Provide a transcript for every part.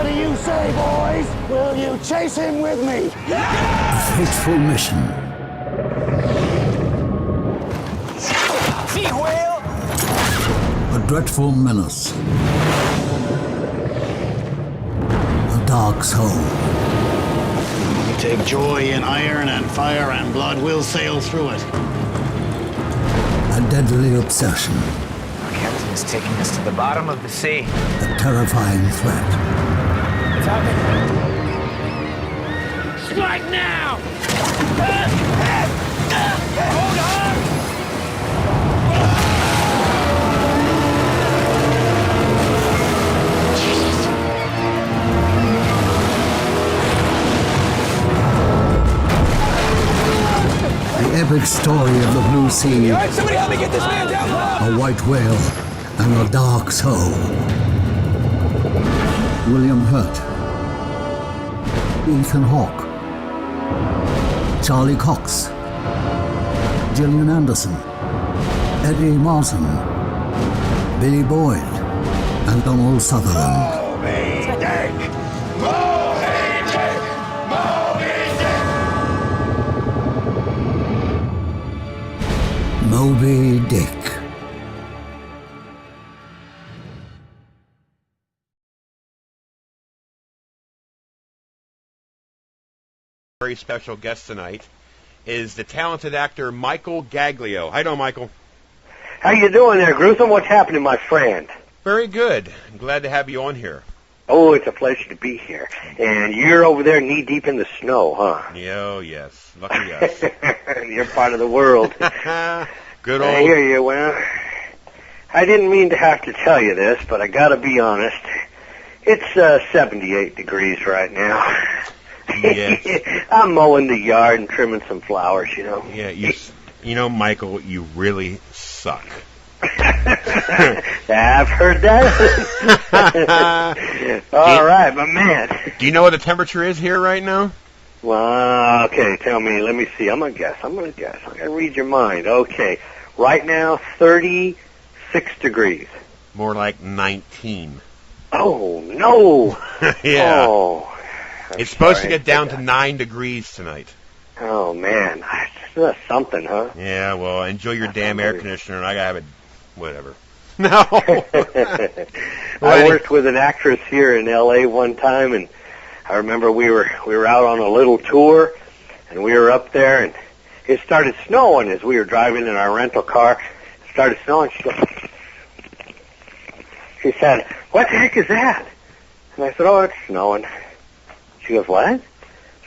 What do you say, boys? Will you chase him with me? A fateful mission. See, whale? A dreadful menace. A dark soul. We take joy in iron and fire and blood. We'll sail through it. A deadly obsession. Our captain is taking us to the bottom of the sea. A terrifying threat. It's happening. Strike now! Hold on! The epic story of the Blue Sea. All right, somebody help me get this man down below! A white whale and a dark soul. William Hurt. Ethan Hawke. Charlie Cox. Gillian Anderson. Eddie Martin. Billy Boyd. And Donald Sutherland. Moby Dick. Very special guest tonight is the talented actor Michael Gaglio. How you doing, Michael? How you doing there, Gruesome? What's happening, my friend? Very good. I'm glad to have you on here. Oh, it's a pleasure to be here. And you're over there knee-deep in the snow, huh? Oh, yes. Lucky us. You're part of the world. Good old... I hear you. Well, I didn't mean to have to tell you this, but I gotta be honest. It's 78 degrees right now. Yes. I'm mowing the yard and trimming some flowers, you know. Yeah, you know, Michael, you really suck. I've heard that. All right, my man. Do you know what the temperature is here right now? Well, okay, tell me. Let me see. I'm gonna guess. I'm gonna read your mind. Okay, right now, 36 degrees. More like 19. Oh no! Yeah. Oh, it's supposed to get down to 9 degrees tonight. Oh man, that's something, huh? Yeah. Well, enjoy your damn air conditioner, and I gotta have it. Whatever. No. I worked with an actress here in L.A. one time, and I remember we were out on a little tour, and we were up there, and it started snowing as we were driving in our rental car. It started snowing. She said, "What the heck is that?" And I said, "Oh, it's snowing." She goes, "What?" I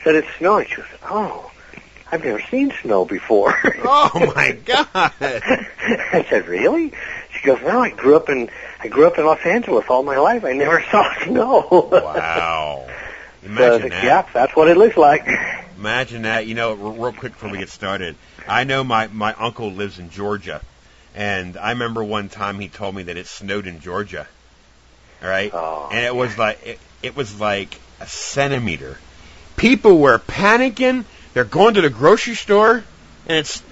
said, "It's snowing." She goes, "Oh, I've never seen snow before." Oh my God! I said, "Really?" She goes, "Well, I grew up in Los Angeles all my life. I never saw snow." Wow! Imagine that. Yeah, that's what it looks like. Imagine that. You know, real quick before we get started, I know my uncle lives in Georgia, and I remember one time he told me that it snowed in Georgia. All right, and it was like a centimeter. People were panicking. They're going to the grocery store, and it's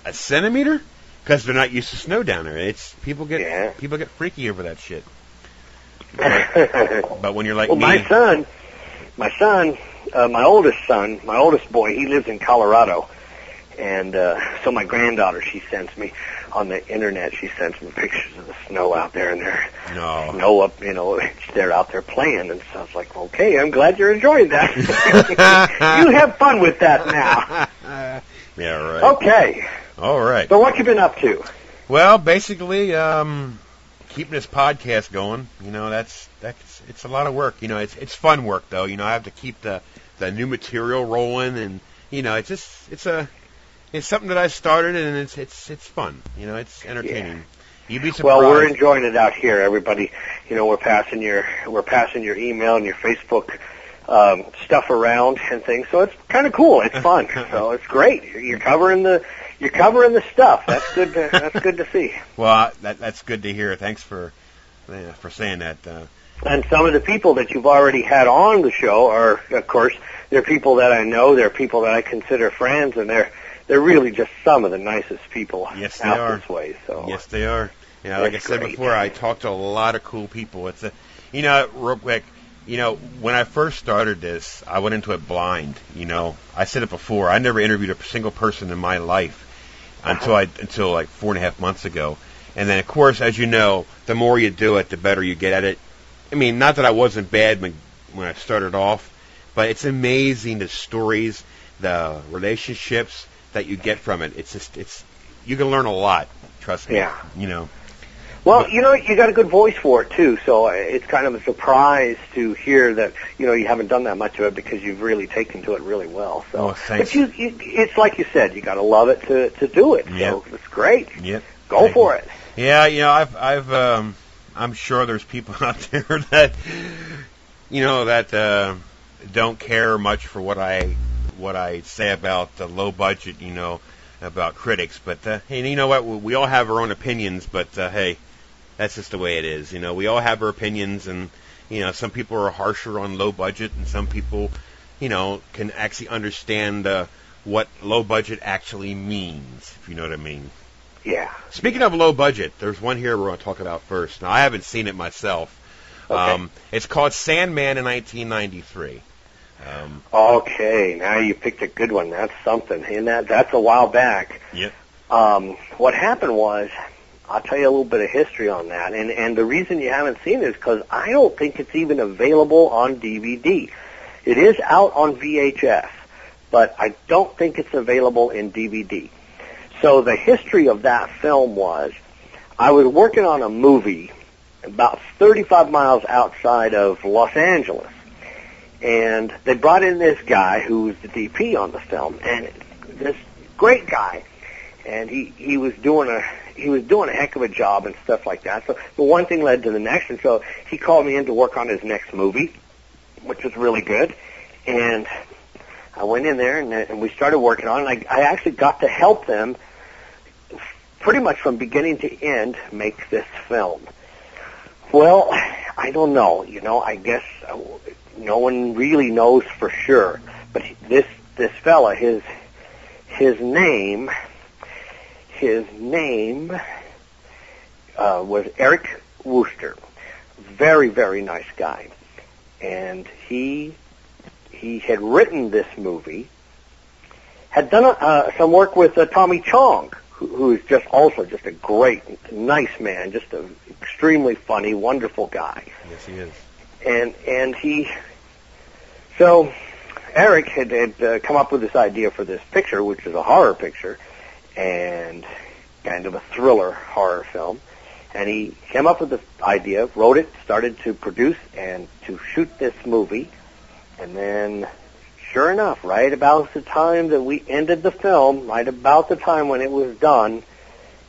a centimeter because they're not used to snow down there. People get freaky over that shit. But when you're like me, my oldest boy, he lives in Colorado, and so my granddaughter, she sends me on the internet. She sends me pictures of the snow out there, and snow up, they're out there playing, and so I was like, okay, I'm glad you're enjoying that. You have fun with that now. Yeah, right. Okay. All right. So what you been up to? Well, basically, keeping this podcast going. You know, it's a lot of work. You know, it's fun work though. You know, I have to keep the new material rolling, and you know, it's something that I started, and it's fun. You know, it's entertaining. Yeah. You'd be surprised. Well, we're enjoying it out here, everybody. You know, we're passing your email and your Facebook stuff around and things. So it's kind of cool. It's fun. So it's great. You're covering the stuff. That's good. That's good to see. Well, that's good to hear. Thanks for saying that. And some of the people that you've already had on the show are, of course, they're people that I know. They're people that I consider friends, and they're really just some of the nicest people out this way. So yes, they are. You know, like I said before, I talk to a lot of cool people. Real quick, when I first started this, I went into it blind. I said it before. I never interviewed a single person in my life until like 4.5 months ago. And then, of course, as you know, the more you do it, the better you get at it. I mean, not that I wasn't bad when I started off, but it's amazing the stories, the relationships that you get from it. You can learn a lot. Trust me. Yeah. Well, you got a good voice for it too, so it's kind of a surprise to hear that you haven't done that much of it because you've really taken to it really well. So, thanks. But it's like you said, you got to love it to do it. Yep. So it's great. Yep. Go for it. Yeah, I'm sure there's people out there that don't care much for what I say about the low budget, about critics. But hey, you know what? We all have our own opinions, but hey. That's just the way it is. We all have our opinions, and, some people are harsher on low budget, and some people, can actually understand what low budget actually means, if you know what I mean. Yeah. Speaking of low budget, there's one here we're going to talk about first. Now, I haven't seen it myself. Okay. It's called Sandman in 1993. Okay, now you picked a good one. That's something. And that's a while back. Yep. What happened was... I'll tell you a little bit of history on that. And the reason you haven't seen it is because I don't think it's even available on DVD. It is out on VHS, but I don't think it's available in DVD. So the history of that film was I was working on a movie about 35 miles outside of Los Angeles. And they brought in this guy who was the DP on the film, and this great guy. And he was doing a heck of a job and stuff like that. So the one thing led to the next, and so he called me in to work on his next movie, which was really good. And I went in there and we started working on it. I actually got to help them pretty much from beginning to end make this film. Well, I don't know. I guess no one really knows for sure. But this fella, his name was Eric Wooster. Very, very nice guy. And he had written this movie, had done some work with Tommy Chong, who is just a great, nice man, just an extremely funny, wonderful guy. Yes, he is. And so Eric had come up with this idea for this picture, which is a horror picture, and kind of a thriller horror film. And he came up with the idea, wrote it, started to produce and to shoot this movie. And then, sure enough, right about the time that we ended the film, right about the time when it was done,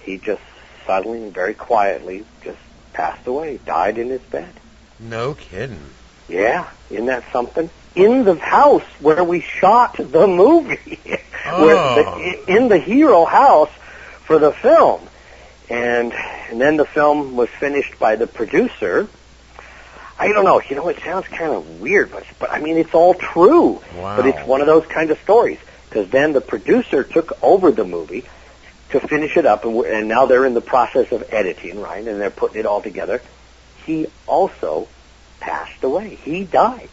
he just suddenly and very quietly just passed away, died in his bed. No kidding. Yeah, isn't that something? In the house where we shot the movie. In the hero house for the film. And then the film was finished by the producer. I don't know. It sounds kind of weird, but I mean, it's all true. Wow. But it's one of those kind of stories. Because then the producer took over the movie to finish it up, and now they're in the process of editing, right? And they're putting it all together. He also passed away. He died.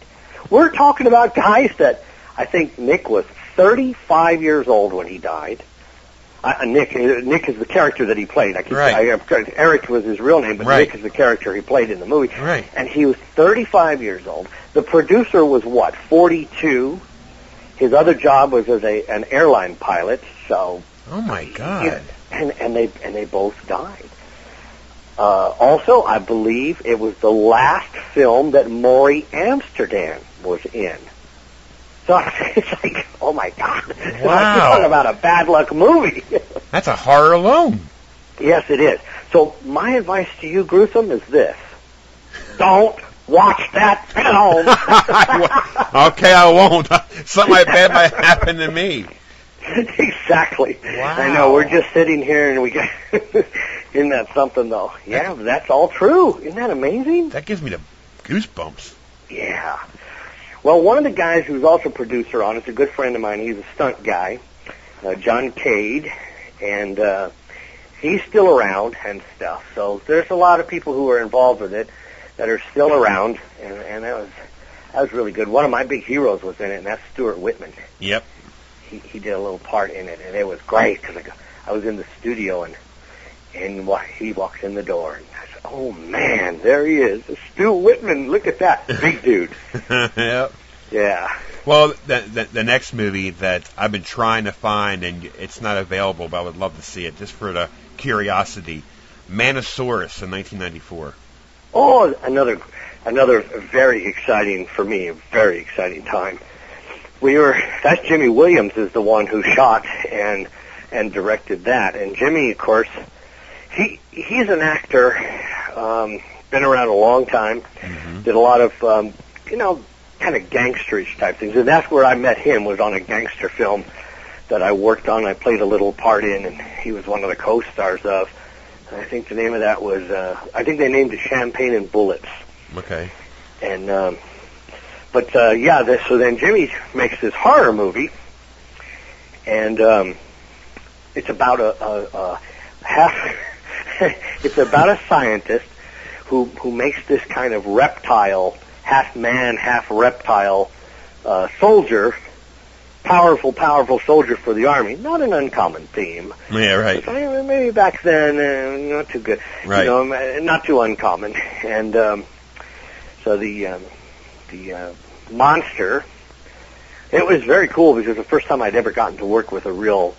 We're talking about guys that I think Nick was 35 years old when he died. Nick is the character that he played. Eric was his real name, but right. Nick is the character he played in the movie. Right. And he was 35 years old. The producer was 42. His other job was as an airline pilot. So. Oh my God. And they both died. Also, I believe it was the last film that Maury Amsterdam was in. So it's like, oh my God. Wow. Talking about a bad luck movie. That's a horror alone. Yes, it is. So my advice to you, Gruesome, is this. Don't watch that film. Okay, I won't. Something like that might happen to me. Exactly. Wow. I know, we're just sitting here and we get... Isn't that something, though? Yeah, that's all true. Isn't that amazing? That gives me the goosebumps. Yeah. Well, one of the guys who's also producer on it's a good friend of mine. He's a stunt guy, John Cade, and he's still around and stuff. So there's a lot of people who are involved with it that are still around, and that was That was really good. One of my big heroes was in it, and that's Stuart Whitman. Yep. He did a little part in it, and it was great because I was in the studio, and he walks in the door, and I said, "Oh man, there he is, Stu Whitman! Look at that big dude." Yep. Yeah. Well, the next movie that I've been trying to find, and it's not available, but I would love to see it just for the curiosity, Manosaurus in 1994. Oh, another very exciting for me, a very exciting time. That's Jimmy Williams is the one who shot and directed that, and Jimmy, of course, he's an actor, been around a long time, did a lot of kind of gangsterish type things, and that's where I met him, was on a gangster film that I worked on. I played a little part in, and he was one of the co-stars of. And I think the name of that was, I think they named it Champagne and Bullets. Okay. And, so then Jimmy makes this horror movie, and it's about it's about a scientist who makes this kind of reptile, half man, half reptile soldier, powerful soldier for the Army. Not an uncommon theme. Yeah, right. But maybe back then, not too good. Right. Not too uncommon. And so the monster, it was very cool because it was the first time I'd ever gotten to work with a real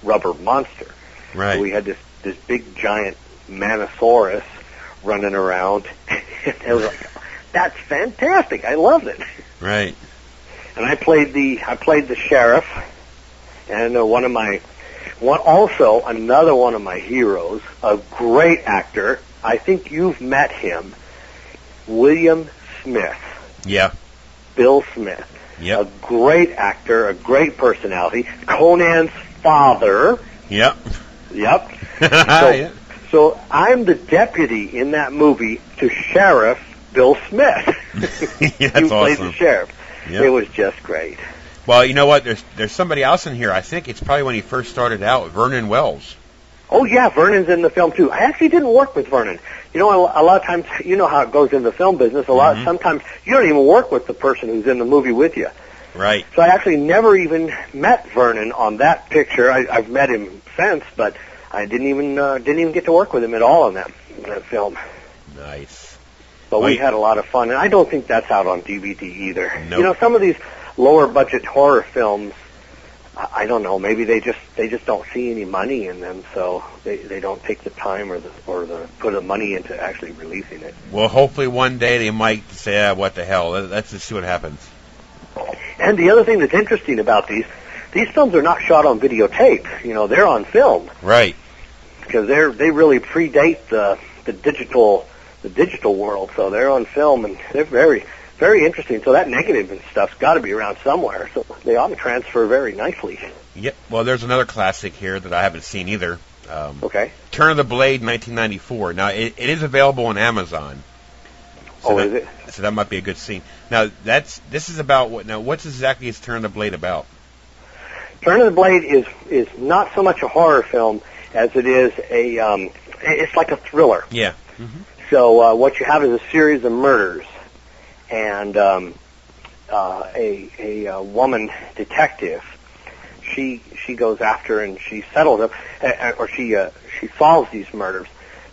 rubber monster. Right. So we had this big giant Manosaurus running around. It was like, that's fantastic. I loved it. Right. And I played the sheriff, and another one of my heroes, a great actor. I think you've met him, William Smith. Yeah. Bill Smith. Yep. A great actor, a great personality. Conan's father. Yep. Yep. Yeah. So I'm the deputy in that movie to Sheriff Bill Smith. Yeah, that's you played awesome. the sheriff. Yep. It was just great. Well, you know what? There's somebody else in here. I think it's probably when he first started out, Vernon Wells. Oh, yeah, Vernon's in the film, too. I actually didn't work with Vernon. A lot of times, you know how it goes in the film business. Sometimes you don't even work with the person who's in the movie with you. Right. So I actually never even met Vernon on that picture. I've met him since, but I didn't even get to work with him at all on that film. Nice. But we had a lot of fun, and I don't think that's out on DVD either. Nope. Some of these lower budget horror films, I don't know, maybe they just don't see any money in them, so they don't take the time or the put the money into actually releasing it. Well, hopefully one day they might say, what the hell, let's just see what happens. And the other thing that's interesting about these films are not shot on videotape. They're on film. Right. Because they really predate the digital world, so they're on film, and they're very, very interesting. So that negative and stuff's got to be around somewhere, so they ought to transfer very nicely. Yep. Well, there's another classic here that I haven't seen either. Okay. Turn of the Blade, 1994. Now, it is available on Amazon. So is it? So that might be a good scene. Now, this is about what? Now, what's exactly is Turn of the Blade about? Turn of the Blade is not so much a horror film as it is it's like a thriller. Yeah. Mm-hmm. So what you have is a series of murders, and a woman detective. She goes after and she settles them, or she solves these murders.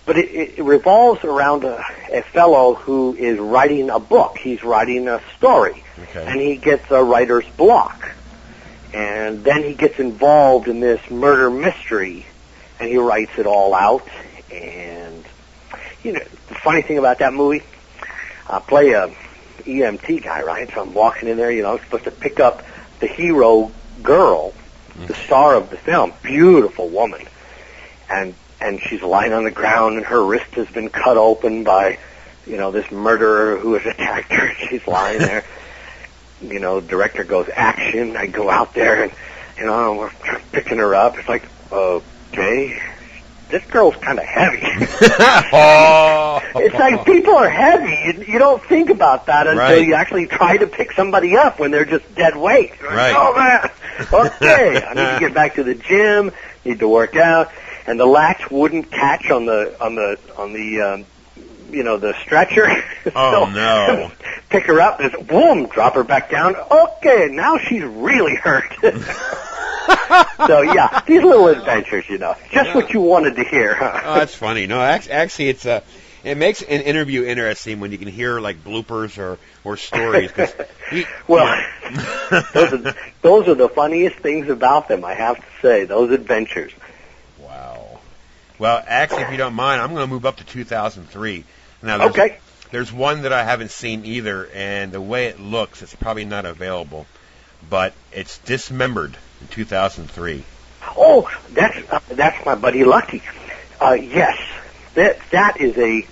But it revolves around a fellow who is writing a book. He's writing a story, and he gets a writer's block. And then he gets involved in this murder mystery, and he writes it all out. And the funny thing about that movie, I play a EMT guy, right? So I'm walking in there, I'm supposed to pick up the hero girl, the star of the film, beautiful woman, and she's lying on the ground, and her wrist has been cut open by, this murderer who has attacked her. She's lying there. Director goes, action. I go out there, and, we're picking her up. It's like, okay, this girl's kind of heavy. It's like people are heavy. You don't think about that until you actually try to pick somebody up when they're just dead weight. Right. Oh, man. Okay, I need to get back to the gym, need to work out. And the latch wouldn't catch on the the stretcher. Oh, So, no. Pick her up, and boom, drop her back down. Okay, now she's really hurt. So, yeah, these little adventures, just what you wanted to hear, huh? Oh, that's funny. No, actually, it makes an interview interesting when you can hear, like, bloopers or stories. Those are the funniest things about them, I have to say, those adventures. Wow. Well, actually, if you don't mind, I'm going to move up to 2003. Now, there's one that I haven't seen either, and the way it looks, it's probably not available. But it's Dismembered in 2003. Oh, that's my buddy Lucky. Yes, that is a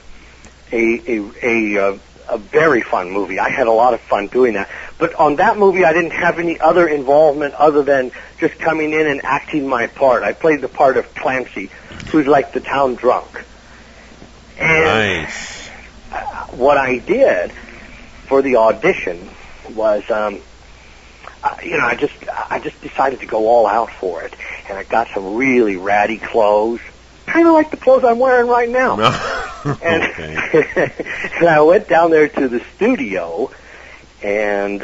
very fun movie. I had a lot of fun doing that. But on that movie, I didn't have any other involvement other than just coming in and acting my part. I played the part of Clancy, who's like the town drunk. And nice. What I did for the audition was, I just decided to go all out for it, and I got some really ratty clothes, kind of like the clothes I'm wearing right now. And and I went down there to the studio, and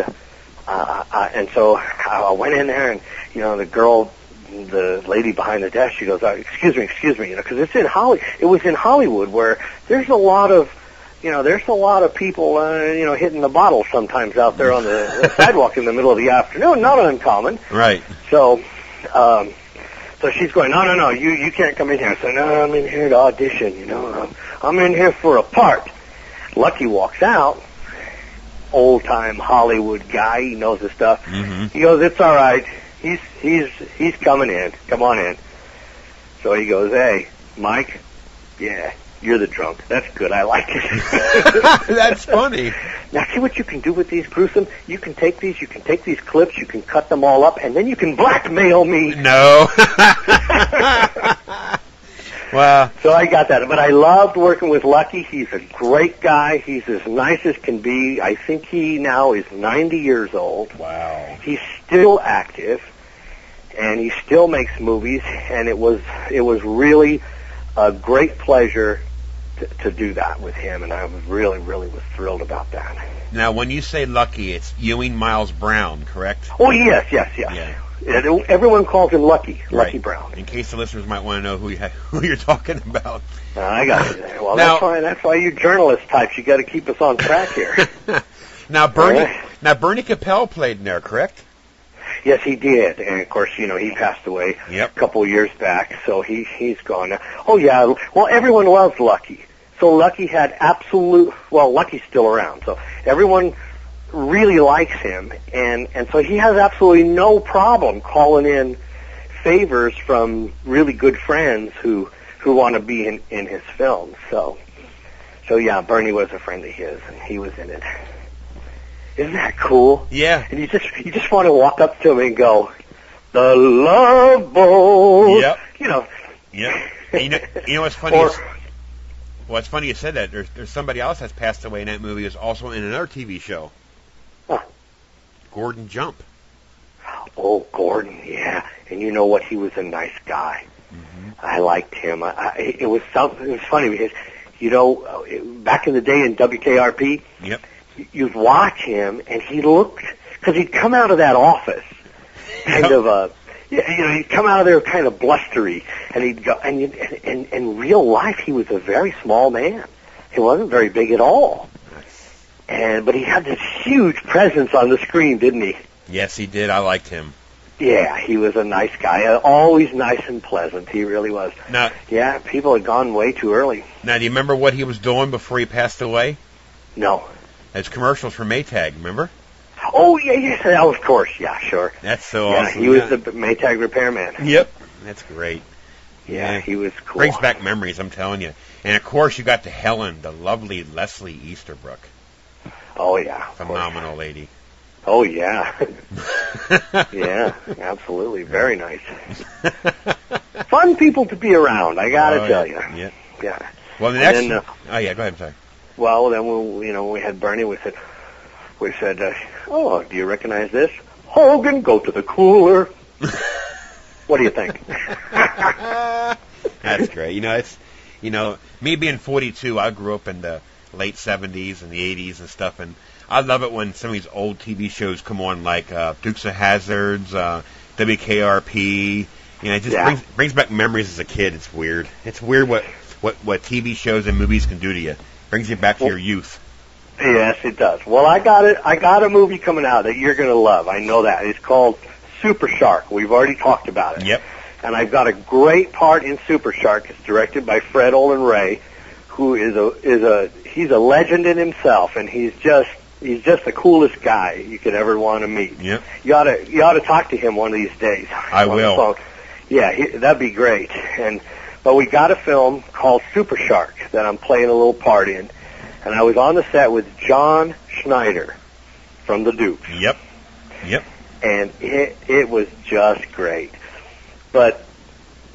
so I went in there, and the lady behind the desk, she goes, excuse me, because it's in It was in Hollywood, where there's a lot of people, hitting the bottle sometimes out there on the sidewalk in the middle of the afternoon. Not uncommon. Right. So she's going, no, you can't come in here. I said, no, I'm in here to audition, I'm in here for a part. Lucky walks out, old-time Hollywood guy, he knows his stuff. Mm-hmm. He goes, it's all right. He's coming in. Come on in. So he goes, hey, Mike, yeah, you're the drunk. That's good. I like it. That's funny. Now, see what you can do with these, Gruesome? You can take these clips, you can cut them all up, and then you can blackmail me. No. Wow. So I got that. But I loved working with Lucky. He's a great guy. He's as nice as can be. I think he now is 90 years old. Wow. He's still active, and he still makes movies, and it was really a great pleasure to do that with him, and I was really was thrilled about that. Now, when you say Lucky, it's Ewing Miles Brown, correct? Oh, yes. Yeah. Everyone calls him Lucky, right. Lucky Brown. In case the listeners might want to know who you're talking about. I got you there. Well, now, that's why you journalist types, you got to keep us on track here. Now, Bernie Capel played in there, correct? Yes, he did, and of course, he passed away a couple of years back, so he's gone now. Oh yeah, well, everyone loves Lucky. So Lucky had Lucky's still around, so everyone really likes him, and so he has absolutely no problem calling in favors from really good friends who want to be in his films. So yeah, Bernie was a friend of his, and he was in it. Isn't that cool? Yeah. And you just want to walk up to him and go, "The Love Boat." Yep. Yep. And you know what's funny? It's funny you said that. There's somebody else that's passed away in that movie who's also in another TV show. Huh. Gordon Jump. Oh, Gordon, yeah. And you know what? He was a nice guy. Mm-hmm. I liked him. It was funny because, back in the day in WKRP. Yep. You'd watch him, and he looked, because he'd come out of that office, he'd come out of there kind of blustery, and he'd go, and in real life, he was a very small man. He wasn't very big at all. But he had this huge presence on the screen, didn't he? Yes, he did. I liked him. Yeah, he was a nice guy. Always nice and pleasant. He really was. Now, yeah, people had gone way too early. Now, do you remember what he was doing before he passed away? No. It's commercials for Maytag, remember? Oh, yes, of course. Yeah, sure. That's so awesome. He was the Maytag repairman. Yep. That's great. Yeah, he was cool. Brings back memories, I'm telling you. And, of course, you got to Helen, the lovely Leslie Easterbrook. Oh, yeah. Phenomenal lady. Oh, yeah. Yeah, absolutely. Very nice. Fun people to be around, I got to tell you. Yeah. Yeah. Well, the next... go ahead, I'm sorry. Well, then when we had Bernie, we said, "Oh, do you recognize this? Hogan, go to the cooler." What do you think? That's great. You know, me being 42, I grew up in the late 70s and the 80s and stuff, and I love it when some of these old TV shows come on, like Dukes of Hazzards, WKRP. You know, it just brings back memories as a kid. It's weird. It's weird what TV shows and movies can do to you. Brings you back to your youth. Yes, it does. Well, I got a movie coming out that you're going to love. I know that. It's called Super Shark. We've already talked about it. Yep. And I've got a great part in Super Shark. It's directed by Fred Olen Ray, who he's a legend in himself, and he's just the coolest guy you could ever want to meet. Yep. You ought to talk to him one of these days. I will. Yeah, that'd be great. But we got a film called Super Shark that I'm playing a little part in. And I was on the set with John Schneider from the Dukes. Yep. And it was just great. But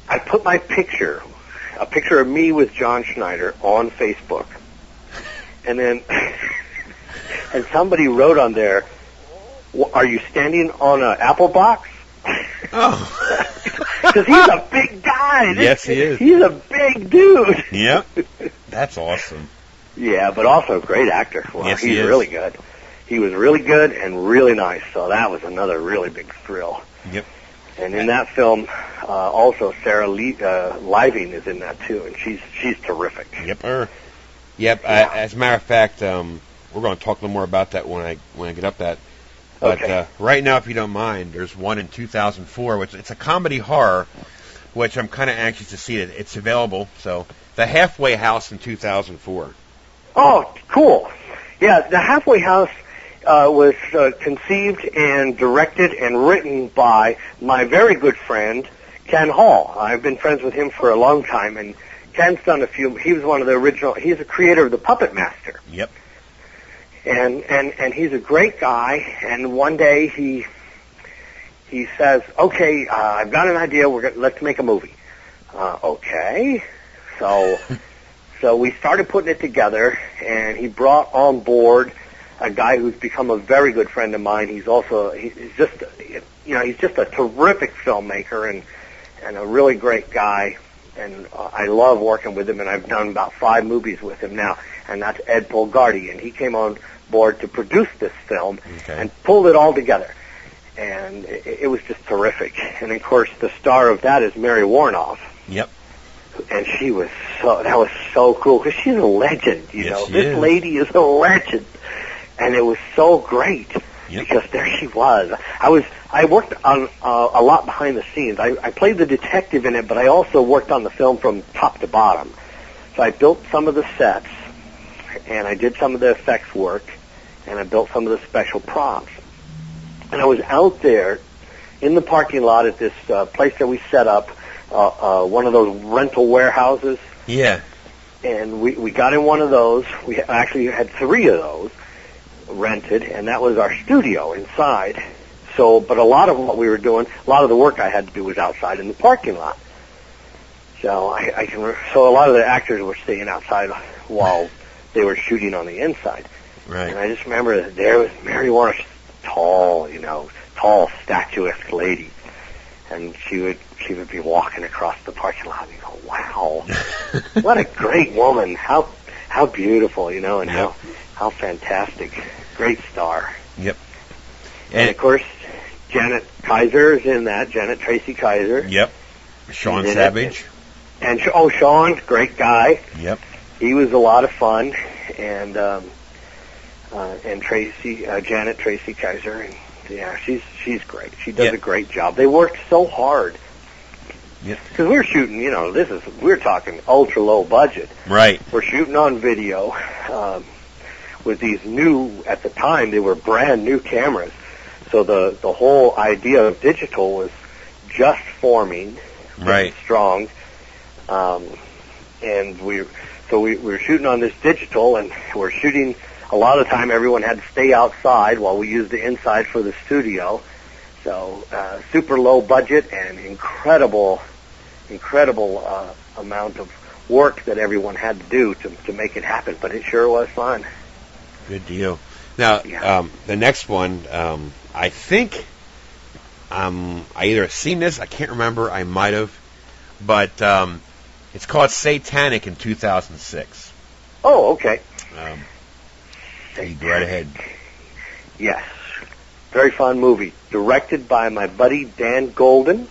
I put a picture of me with John Schneider on Facebook. And then and somebody wrote on there, "Are you standing on an apple box?" Oh. Because he's a big guy. Yes, he is. He's a big dude. Yep. That's awesome. Yeah, but also a great actor. Well, yes, he's really good. He was really good and really nice, so that was another really big thrill. Yep. And in that film, also Sarah Living is in that too, and she's terrific. Yep. Yep. As a matter of fact, we're going to talk a little more about that when I get up that. But okay. Right now, if you don't mind, there's one in 2004, which it's a comedy horror, which I'm kind of anxious to see. It's available. So, The Halfway House in 2004. Oh, cool. Yeah, The Halfway House was conceived and directed and written by my very good friend, Ken Hall. I've been friends with him for a long time, and Ken's done he was one of the original, he's a creator of the Puppet Master. Yep. And he's a great guy, and one day he says, "Okay, I've got an idea, let's make a movie." Okay. So we started putting it together, and he brought on board a guy who's become a very good friend of mine. He's just a terrific filmmaker and a really great guy, and I love working with him, and I've done about 5 movies with him now, and that's Ed Polgardi, and he came on board to produce this film and pulled it all together, and it was just terrific. And of course, the star of that is Mary Warnoff. Yep. And that was so cool, because she's a legend, you know. This lady is a legend. And it was so great, because there she was. I worked on a lot behind the scenes. I played the detective in it, but I also worked on the film from top to bottom. So I built some of the sets, and I did some of the effects work, and I built some of the special props. And I was out there in the parking lot at this place that we set up, one of those rental warehouses. Yeah. And we got in one of those. We actually had 3 of those rented, and that was our studio inside. So, but a lot of what we were doing, a lot of the work I had to do was outside in the parking lot. So so a lot of the actors were staying outside while they were shooting on the inside. Right. And I just remember that there was Mary Warner, tall, statuesque lady, and she would be walking across the parking lot, and you go, wow, what a great woman, how beautiful, and how fantastic, great star. Yep. And of course, Janet Kaiser is in that, Janet Tracy Kaiser. Yep. Sean Savage. And Sean, great guy. Yep. He was a lot of fun, and Tracy, Janet Tracy Kaiser, and she's great. She does a great job. They worked so hard. Yeah. Because we're shooting, we're talking ultra low budget. Right. We're shooting on video with these at the time they were brand new cameras. So the whole idea of digital was just forming, right, strong, and we were shooting on this digital, and we're shooting. A lot of the time, everyone had to stay outside while we used the inside for the studio. So super low budget and incredible amount of work that everyone had to do to make it happen. But it sure was fun. Good deal. Now, the next one, I think I either seen this, I can't remember, I might have, but It's called Satanic in 2006. Oh, okay. You go right ahead. Yes. Very fun movie. Directed by my buddy Dan Golden,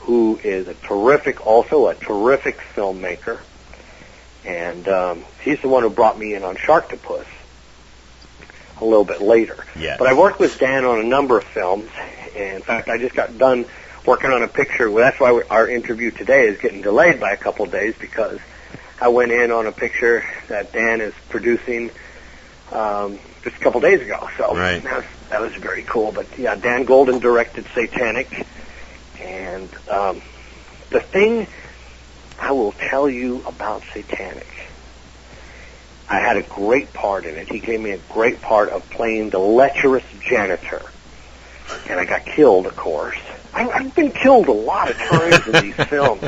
who is a terrific filmmaker. And he's the one who brought me in on Sharktopus a little bit later. Yes. But I worked with Dan on a number of films. And in fact, I just got done working on a picture. Well, that's why our interview today is getting delayed by a couple of days, because I went in on a picture that Dan is producing just a couple of days ago. So right. that was very cool. But yeah, Dan Golden directed Satanic. And the thing I will tell you about Satanic, I had a great part in it. He gave me a great part of playing the lecherous janitor. And I got killed, of course. I've been killed a lot of times in these films.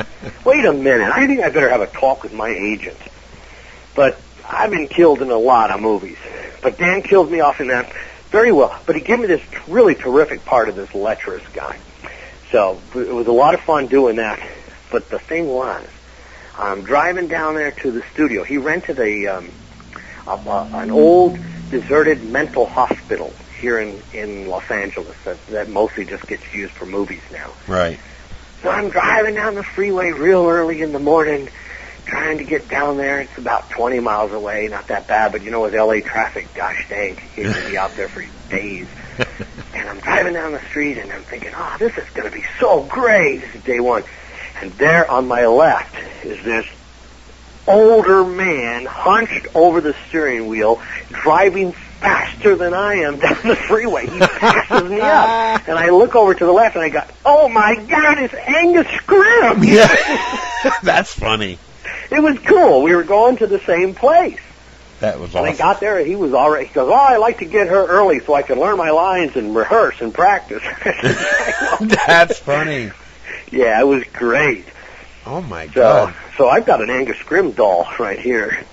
Wait a minute. I think I better have a talk with my agent. But I've been killed in a lot of movies. But Dan killed me off in that very well. But he gave me this really terrific part of this lecherous guy. So it was a lot of fun doing that. But the thing was, I'm driving down there to the studio. He rented an old, deserted mental hospital here in Los Angeles that mostly just gets used for movies now. Right. So I'm driving down the freeway real early in the morning, trying to get down there. It's about 20 miles away, not that bad, but with L.A. traffic, gosh dang, you can be out there for days. And I'm driving down the street, and I'm thinking, this is going to be so great. This is day one. And there on my left is this older man hunched over the steering wheel, driving faster than I am down the freeway. He passes me up. And I look over to the left, and I go, oh, my God, it's Angus Scrimm. Yeah. That's funny. It was cool. We were going to the same place. That was awesome. When I got there, he was already, he goes, I like to get her early so I can learn my lines and rehearse and practice. That's funny. Yeah, it was great. Oh, my God. So I've got an Angus Scrimm doll right here.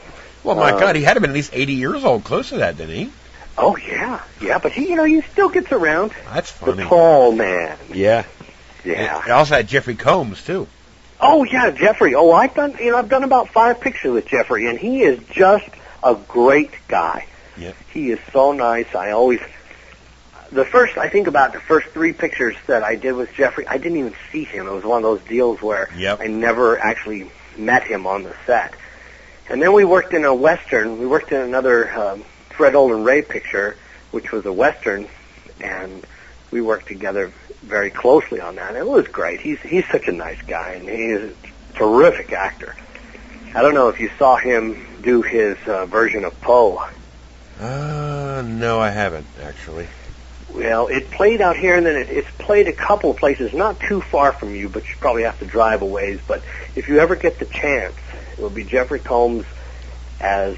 Well, my God, he had to been at least 80 years old, close to that, didn't he? Oh, yeah. Yeah, but he still gets around. That's funny. The tall man. Yeah. Yeah. And also had Jeffrey Combs, too. Oh, yeah, Jeffrey. Oh, I've done about 5 pictures with Jeffrey, and he is just a great guy. Yep. He is so nice. I think about the first 3 pictures that I did with Jeffrey, I didn't even see him. It was one of those deals where I never actually met him on the set. And then we worked in a Western. We worked in another Fred Olen Ray picture, which was a Western, and we worked together very closely on that. It was great. He's such a nice guy, and he is a terrific actor. I don't know if you saw him do his version of Poe. No, I haven't, actually. Well, it played out here, and then it's played a couple of places, not too far from you, but you probably have to drive a ways. But if you ever get the chance, it will be Jeffrey Combs as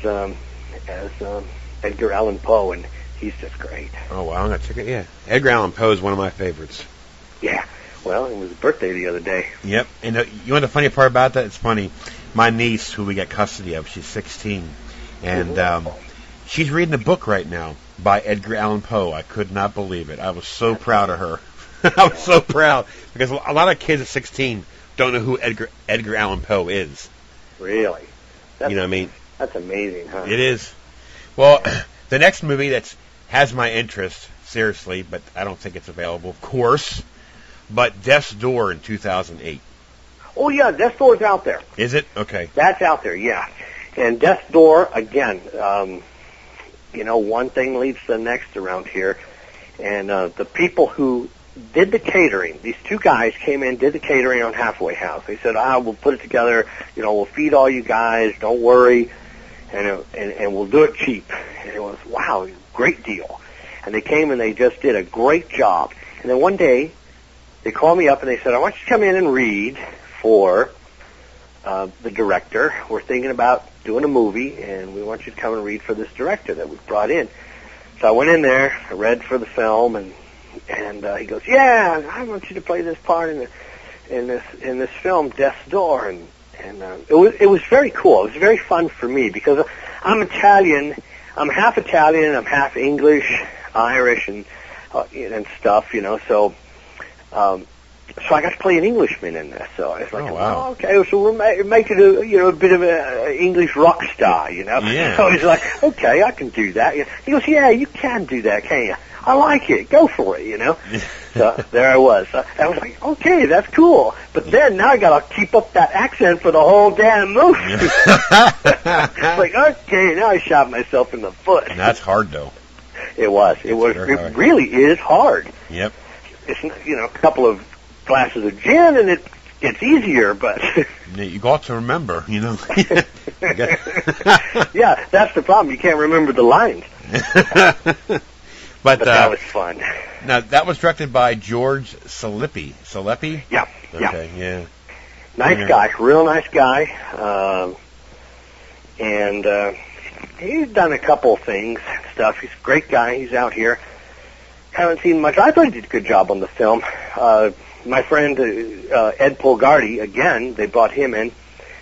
Edgar Allan Poe, and he's just great. Oh, wow, I'm going to check it, yeah. Edgar Allan Poe is one of my favorites. Yeah, well, it was his birthday the other day. Yep, and you know the funny part about that? It's funny. My niece, who we got custody of, she's 16, and she's reading a book right now by Edgar Allan Poe. I could not believe it. I was so proud of her. I was so proud, because a lot of kids at 16 don't know who Edgar Allan Poe is. Really? You know what I mean? That's amazing, huh? It is. Well, the next movie that has my interest, seriously, but I don't think it's available, of course, but Death's Door in 2008. Oh, yeah, Death's Door's out there. Is it? Okay. That's out there, yeah. And Death's Door, again, one thing leads to the next around here. And the people who did the catering, these 2 guys came in, did the catering on Halfway House. They said, we'll put it together, we'll feed all you guys, don't worry, and we'll do it cheap. And it was, wow, great deal. And they came and they just did a great job. And then one day, they called me up and they said, I want you to come in and read for the director. We're thinking about doing a movie, and we want you to come and read for this director that we've brought in. So I went in there, I read for the film, and he goes, yeah, I want you to play this part in this film, Death's Door, and it was very cool. It was very fun for me because I'm Italian. I'm half Italian. I'm half English, Irish, and stuff. So So I got to play an Englishman in this. So I was like, oh, wow. okay, so we'll make it a bit of an English rock star, Yeah. So he's like, okay, I can do that. He goes, yeah, you can do that, can't you? I like it. Go for it, So there I was. So I was like, okay, that's cool. But then now I got to keep up that accent for the whole damn movie. It's like, okay, now I shot myself in the foot. And that's hard, though. It was. It really is hard. Yep. It's, a couple of glasses of gin and it gets easier, but... You got to remember, Yeah, that's the problem. You can't remember the lines. But that was fun. Now, that was directed by George Salepi. Salepi? Yeah. Okay, yeah. Nice guy. Real nice guy. And he's done a couple things and stuff. He's a great guy. He's out here. Haven't seen much. I thought he did a good job on the film. My friend Ed Polgardi, again, they brought him in.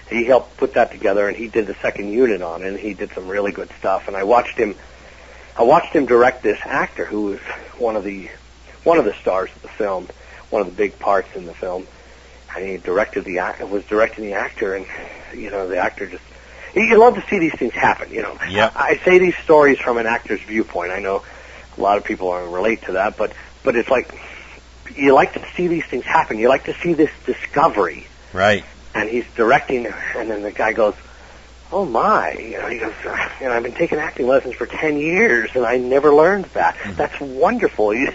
He helped put that together, and he did the second unit on it, and he did some really good stuff. And I watched him direct this actor who was one of the stars of the film, one of the big parts in the film. And he was directing the actor, and the actor just. You love to see these things happen, Yep. I say these stories from an actor's viewpoint. I know a lot of people aren't relate to that, but it's like you like to see these things happen. You like to see this discovery. Right. And he's directing, and then the guy goes, "Oh my!" He goes, "I've been taking acting lessons for 10 years, and I never learned that. That's wonderful." And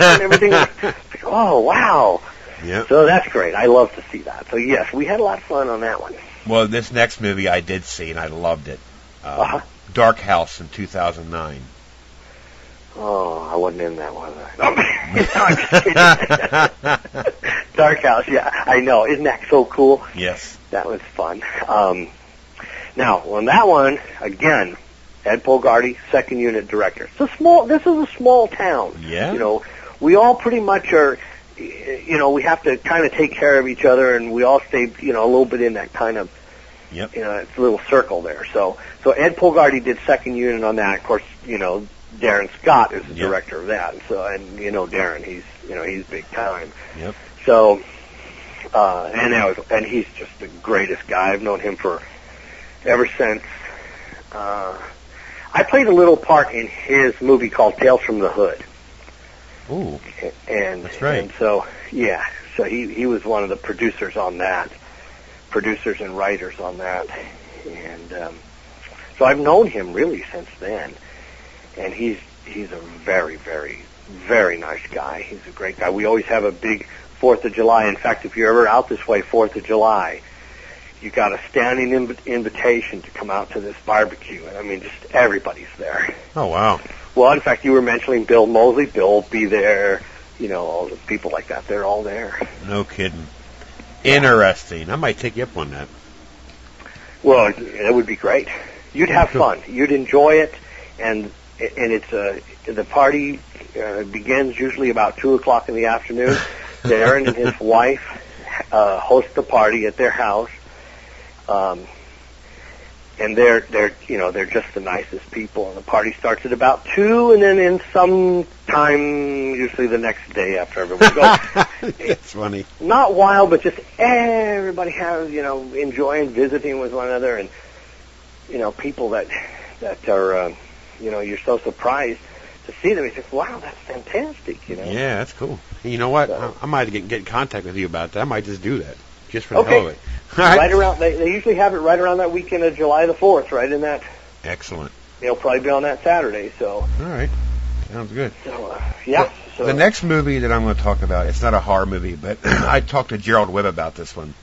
everything. Like, oh wow! Yeah. So that's great. I love to see that. So yes, we had a lot of fun on that one. Well, this next movie I did see, and I loved it. Dark House in 2009. Oh, I wasn't in that one. I'm just kidding. Dark House, yeah, I know. Isn't that so cool? Yes. That was fun. Now, on that one, again, Ed Polgardi, second unit director. This is a small town. Yeah. We all pretty much are, we have to kind of take care of each other, and we all stay, a little bit in that kind of, Yep. it's a little circle there. So Ed Polgardi did second unit on that. Of course, Darren Scott is the director of that. And Darren, he's big time. Yep. So, and he's just the greatest guy. I've known him ever since. I played a little part in his movie called Tales from the Hood. Ooh. And that's right. And so he was one of the producers on that, producers and writers on that, and so I've known him really since then. And he's a very, very, very nice guy. He's a great guy. We always have a big 4th of July. In fact, if you're ever out this way, 4th of July, you got a standing invitation to come out to this barbecue. I mean, just everybody's there. Oh, wow. Well, in fact, you were mentioning Bill Moseley. Bill will be there. All the people like that. They're all there. No kidding. Interesting. I might take you up on that. Well, it would be great. You'd have fun. You'd enjoy it, and it's the party begins usually about 2:00 in the afternoon. Darren and his wife host the party at their house, and they're just the nicest people. And the party starts at about 2, and then in some time, usually the next day after everyone goes. That's funny. Not wild, but just everybody has enjoying visiting with one another, and people that are. You're so surprised to see them. You think, wow, that's fantastic, Yeah, that's cool. Hey, you know what? So, I might get in contact with you about that. I might just do that, just for the hell of it. Right around, they usually have it right around that weekend of July the 4th, right in that. Excellent. It'll probably be on that Saturday, so. All right. Sounds good. So, yeah. So the next movie that I'm going to talk about, it's not a horror movie, but I talked to Gerald Webb about this one.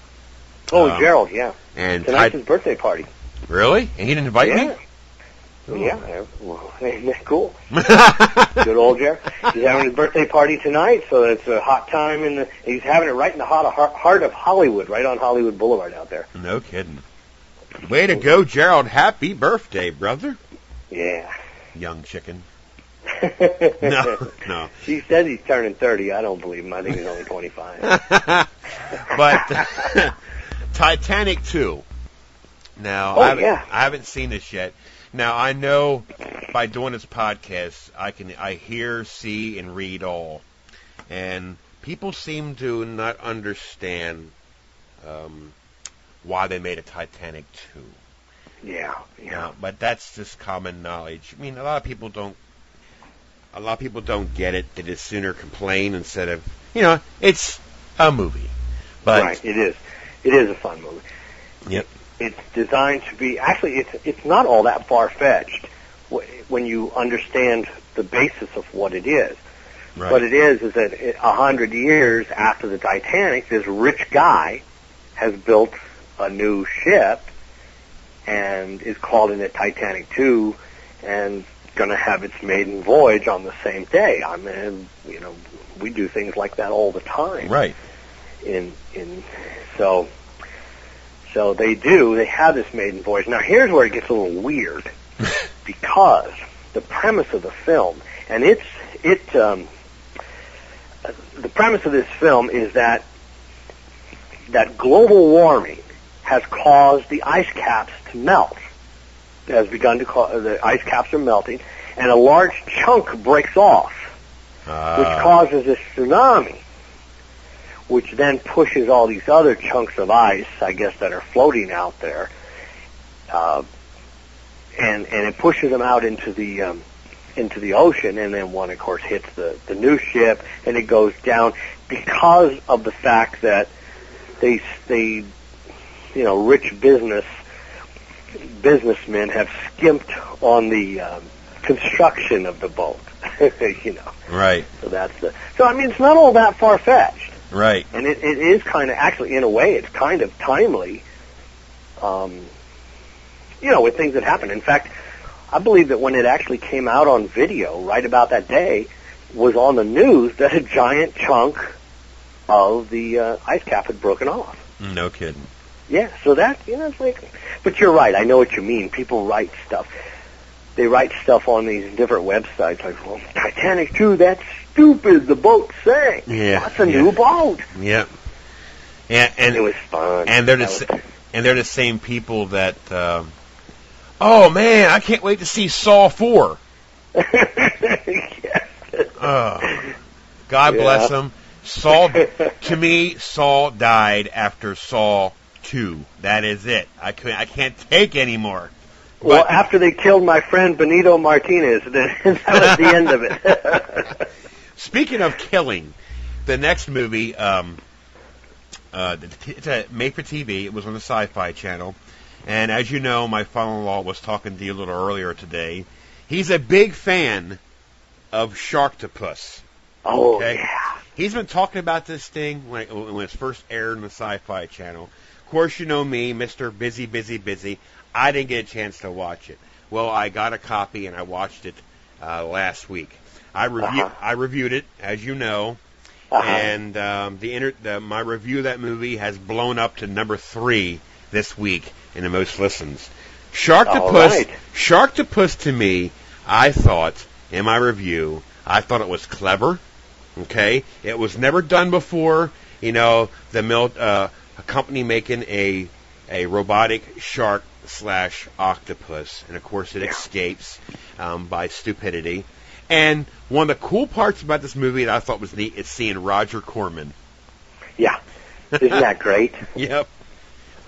Oh, Gerald, yeah. And tonight's his birthday party. Really? And he didn't invite me? Ooh. Yeah, well, cool. Good old Jerry. He's having his birthday party tonight, so it's a hot time, he's having it right in the heart of Hollywood, right on Hollywood Boulevard out there. No kidding. Way to go, Gerald. Happy birthday, brother. Yeah. Young chicken. No. He says he's turning 30. I don't believe him. I think he's only 25. But Titanic 2. Now, I haven't seen this yet. Now, I know by doing this podcast, I hear, see, and read all. And people seem to not understand why they made a Titanic 2. Yeah. But that's just common knowledge. I mean, a lot of people don't get it. They just sooner complain instead of, it's a movie. But right, it is. It is a fun movie. Yep. It's designed to be, actually, it's not all that far-fetched when you understand the basis of what it is. Right. What it is that 100 years after the Titanic, this rich guy has built a new ship and is calling it Titanic 2 and going to have its maiden voyage on the same day. I mean, we do things like that all the time. Right. So they have this maiden voyage. Now here's where it gets a little weird because the premise of the film, and the premise of this film is that global warming has caused the ice caps to melt. It has begun to the ice caps are melting, and a large chunk breaks off, which causes a tsunami, which then pushes all these other chunks of ice, I guess, that are floating out there, and it pushes them out into the ocean, and then one, of course, hits the new ship, and it goes down because of the fact that they rich businessmen have skimped on the construction of the boat, Right. So I mean, it's not all that far-fetched. Right. And it is kind of, actually, in a way, it's kind of timely, with things that happen. In fact, I believe that when it actually came out on video, right about that day, was on the news that a giant chunk of the ice cap had broken off. No kidding. Yeah, so that, it's like, but you're right, I know what you mean. People write stuff. They write stuff on these different websites, like, well, Titanic 2, that's stupid, the boat sank. Yeah. That's a new boat. Yep. And it was fun. And they're the same people that, oh man, I can't wait to see Saw 4. Yes. God bless them. Saw, to me, Saw died after Saw 2. That is it. I can't take anymore. Well, after they killed my friend Benito Martinez, that was the end of it. Speaking of killing, the next movie, it's made for TV. It was on the Sci-Fi Channel. And as you know, my father-in-law was talking to you a little earlier today. He's a big fan of Sharktopus. Oh, okay? Yeah. He's been talking about this thing when it first aired on the Sci-Fi Channel. Of course, you know me, Mr. Busy. I didn't get a chance to watch it. Well, I got a copy and I watched it last week. I reviewed it, as you know, and my review of that movie has blown up to number 3 this week in the most listens. Sharktopus to me, I thought in my review, I thought it was clever. Okay, it was never done before. A company making a robotic shark / octopus, and of course it escapes by stupidity. And one of the cool parts about this movie that I thought was neat is seeing Roger Corman. Yeah, isn't that great? Yep.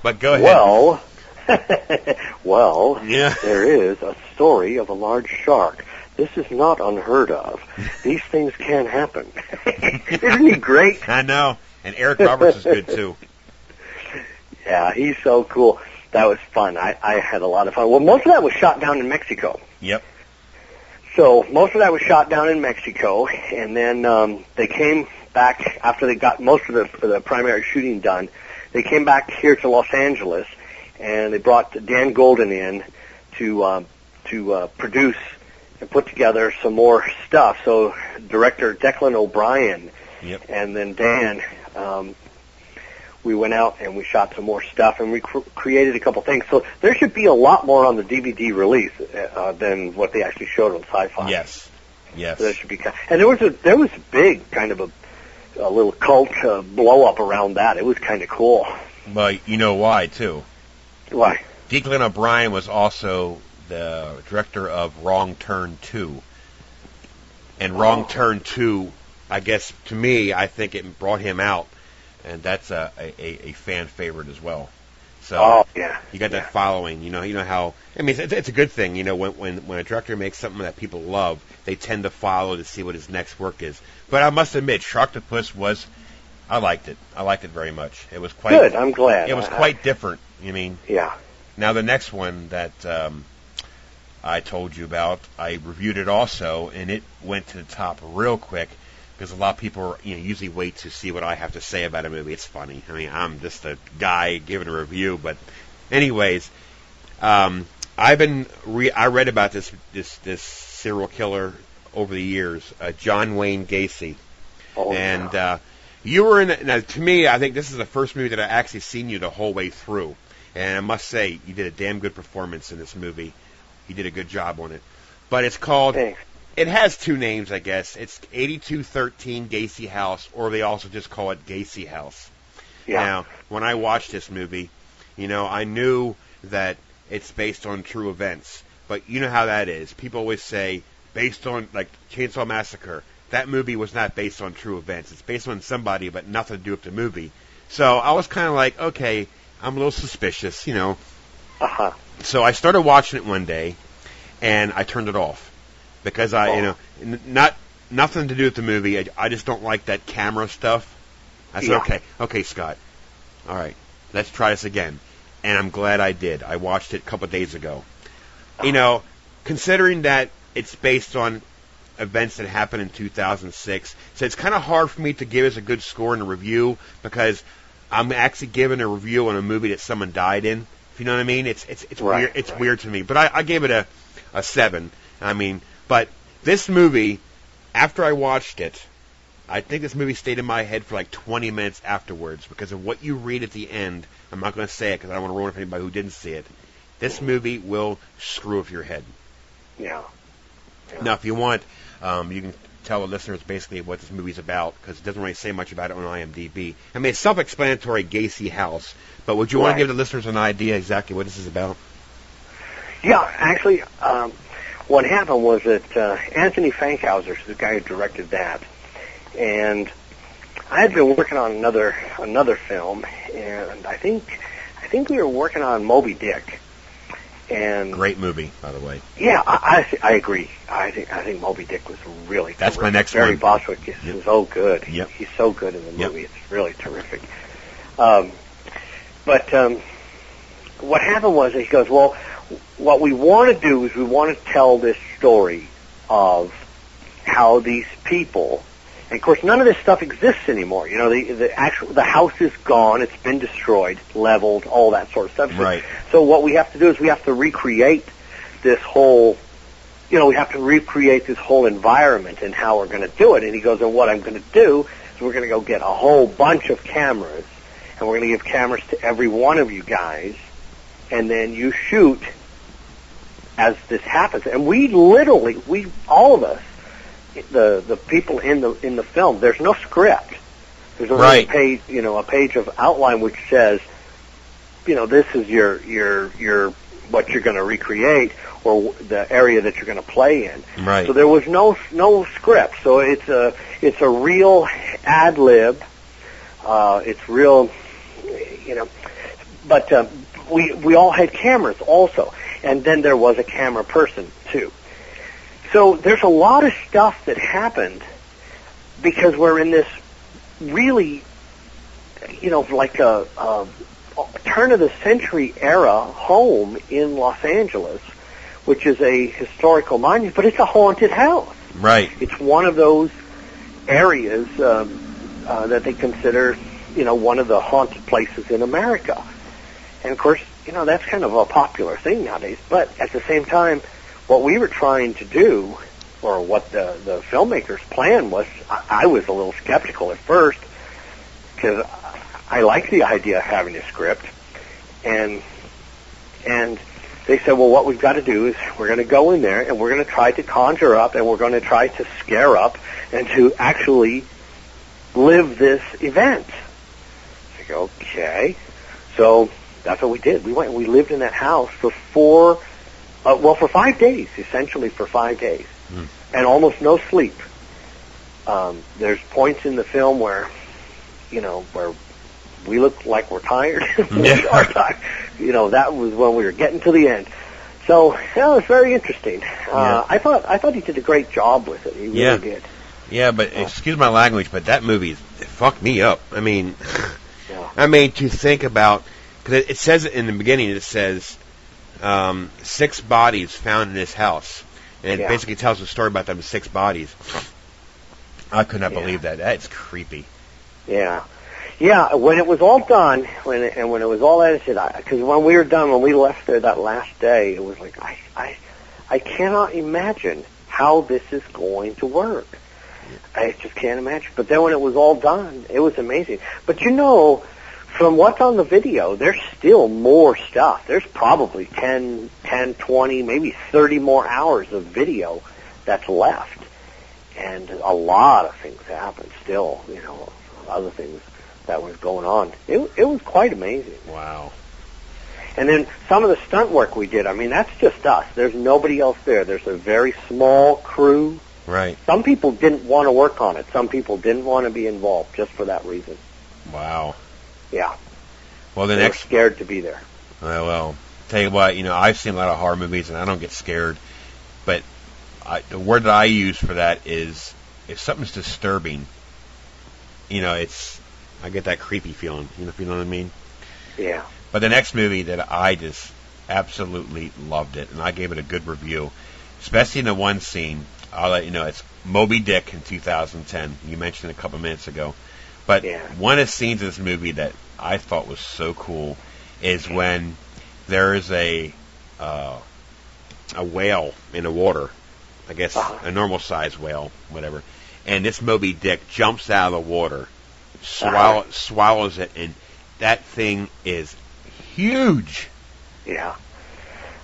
But go ahead. Well, yeah. There is a story of a large shark. This is not unheard of. These things can happen. Isn't he great? I know. And Eric Roberts is good too. Yeah, he's so cool. That was fun. I had a lot of fun. Well, most of that was shot down in Mexico. Yep. So most of that was shot down in Mexico, and then they came back after they got most of the primary shooting done. They came back here to Los Angeles, and they brought Dan Golden in to produce and put together some more stuff. So director Declan O'Brien and then Dan, we went out and we shot some more stuff, and we created a couple things. So there should be a lot more on the DVD release than what they actually showed on Sci-Fi. Yes. So there should be, and there was a big kind of a little cult blow up around that. It was kind of cool. But you know why too? Why? Declan O'Brien was also the director of Wrong Turn 2. And Wrong Turn 2 I guess to me, I think it brought him out, and that's a fan favorite as well. So you got that following. You know how. I mean, it's a good thing. You know, when a director makes something that people love, they tend to follow to see what his next work is. But I must admit, Sharktopus I liked it. I liked it very much. It was quite good. I'm glad. It was quite different. I mean, yeah. Now the next one that I told you about, I reviewed it also, and it went to the top real quick. Because a lot of people usually wait to see what I have to say about a movie. It's funny. I mean, I'm just a guy giving a review. But anyways, I read about this serial killer over the years, John Wayne Gacy. You were in it. Now, to me, I think this is the first movie that I actually seen you the whole way through. And I must say, you did a damn good performance in this movie. You did a good job on it. But it's called... Thanks. It has two names, I guess. It's 8213 Gacy House, or they also just call it Gacy House. Yeah. Now, when I watched this movie, I knew that it's based on true events. But you know how that is. People always say, based on, like, Chainsaw Massacre, that movie was not based on true events. It's based on somebody, but nothing to do with the movie. So I was kind of like, okay, I'm a little suspicious, Uh-huh. So I started watching it one day, and I turned it off. Because nothing to do with the movie. I just don't like that camera stuff. I said, okay, Scott. All right, let's try this again. And I'm glad I did. I watched it a couple of days ago. Considering that it's based on events that happened in 2006, so it's kind of hard for me to give us a good score in a review because I'm actually giving a review on a movie that someone died in. If you know what I mean? It's right, weird. It's weird to me. But I gave it a 7. I mean. But this movie, after I watched it, I think this movie stayed in my head for like 20 minutes afterwards because of what you read at the end. I'm not going to say it because I don't want to ruin it for anybody who didn't see it. This movie will screw with your head. Yeah. Now, if you want, you can tell the listeners basically what this movie's about because it doesn't really say much about it on IMDb. I mean, it's self-explanatory, Gacy House. But would you want to give the listeners an idea exactly what this is about? Yeah, actually... what happened was that Anthony Fankhauser's the guy who directed that, and I had been working on another film, and I think we were working on Moby Dick. And great movie, by the way. Yeah, I agree. I think Moby Dick was really that's terrific. My next Barry one. Bostwick is so good. Yep. He's so good in the movie. Yep. It's really terrific. But what happened was that he goes, well, what we want to do is we want to tell this story of how these people, and of course none of this stuff exists anymore. The house is gone, it's been destroyed, leveled, all that sort of stuff. Right. So what we have to do is we have to recreate this whole, we have to recreate this whole environment and how we're going to do it. And he goes, and what I'm going to do is we're going to go get a whole bunch of cameras, and we're going to give cameras to every one of you guys, and then you shoot as this happens. And we all of us, the people in the film, there's no script. There's only a page of outline which says, this is your what you're going to recreate or the area that you're going to play in. Right. So there was no script. So it's a real ad lib. It's real, but we all had cameras also. And then there was a camera person, too. So there's a lot of stuff that happened because we're in this really, like a turn-of-the-century era home in Los Angeles, which is a historical monument, but it's a haunted house. Right. It's one of those areas that they consider, one of the haunted places in America. And, of course, that's kind of a popular thing nowadays. But at the same time, what we were trying to do, or what the filmmaker's plan was, I was a little skeptical at first, because I like the idea of having a script. And they said, well, what we've got to do is we're going to go in there, and we're going to try to conjure up, and we're going to try to scare up, and to actually live this event. I go, okay. So that's what we did. We went and we lived in that house for 5 days, essentially for 5 days, and almost no sleep. There's points in the film where, where we look like we're tired. We are tired. That was when we were getting to the end. So, it was very interesting. I thought he did a great job with it. He really did. Yeah, but excuse my language, but that movie fucked me up. I mean, to think about, because it says in the beginning, it says 6 bodies found in this house, and it basically tells a story about them 6 bodies. I could not believe that. That's creepy. Yeah. Yeah, when it was all done, when it was all edited, because when we were done, when we left there that last day, it was like, I cannot imagine how this is going to work. I just can't imagine. But then when it was all done, it was amazing. But from what's on the video, there's still more stuff. There's probably 10, 20, maybe 30 more hours of video that's left. And a lot of things happen still, other things that was going on. It was quite amazing. Wow. And then some of the stunt work we did, that's just us. There's nobody else there. There's a very small crew. Right. Some people didn't want to work on it. Some people didn't want to be involved just for that reason. Wow. Yeah. Well, they were scared to be there. Well, tell you what, I've seen a lot of horror movies and I don't get scared, but the word that I use for that is if something's disturbing, I get that creepy feeling, if you know what I mean? Yeah. But the next movie that I just absolutely loved it, and I gave it a good review, especially in the one scene, I'll let you know, it's Moby Dick in 2010. You mentioned it a couple minutes ago. But one of the scenes in this movie that I thought was so cool is when there is a whale in the water, I guess a normal-sized whale, whatever, and this Moby Dick jumps out of the water, swallows it, and that thing is huge. Yeah.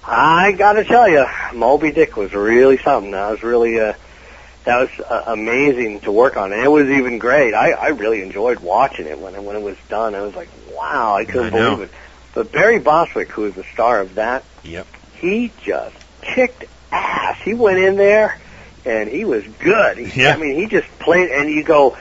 I gotta tell you, Moby Dick was really something. That was really amazing to work on, and it was even great. I really enjoyed watching it when it was done. I was like, wow, I couldn't believe it. But Barry Bostwick, who is the star of that, he just kicked ass. He went in there, and he was good. He just played, and you go,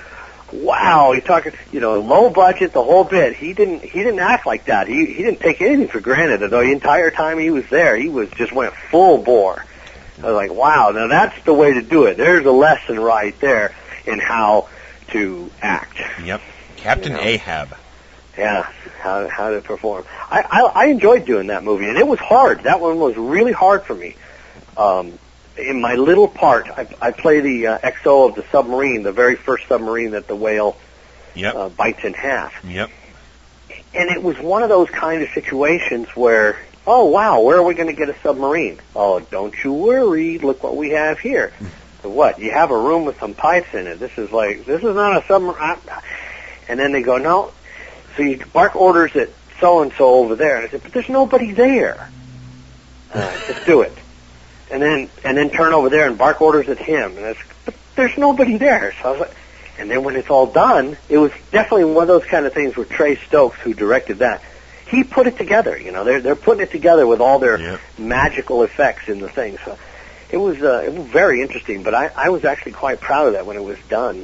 wow, he's talking, low budget, the whole bit. He didn't act like that. He didn't take anything for granted. The entire time he was there, he just went full bore. I was like, wow, now that's the way to do it. There's a lesson right there in how to act. Yep. Captain Ahab. Yeah, how to perform. I enjoyed doing that movie, and it was hard. That one was really hard for me. In my little part, I play the XO of the submarine, the very first submarine that the whale bites in half. Yep. And it was one of those kind of situations where, oh, wow, where are we going to get a submarine? Oh, don't you worry, look what we have here. So what? You have a room with some pipes in it. This is not a submarine. And then they go, no. So you bark orders at so-and-so over there. And I said, but there's nobody there. Just do it. And then turn over there and bark orders at him. And but there's nobody there. So I was like, and then when it's all done, it was definitely one of those kind of things where Trey Stokes, who directed that, he put it together. They're putting it together with all their magical effects in the thing. So it was very interesting. But I was actually quite proud of that when it was done.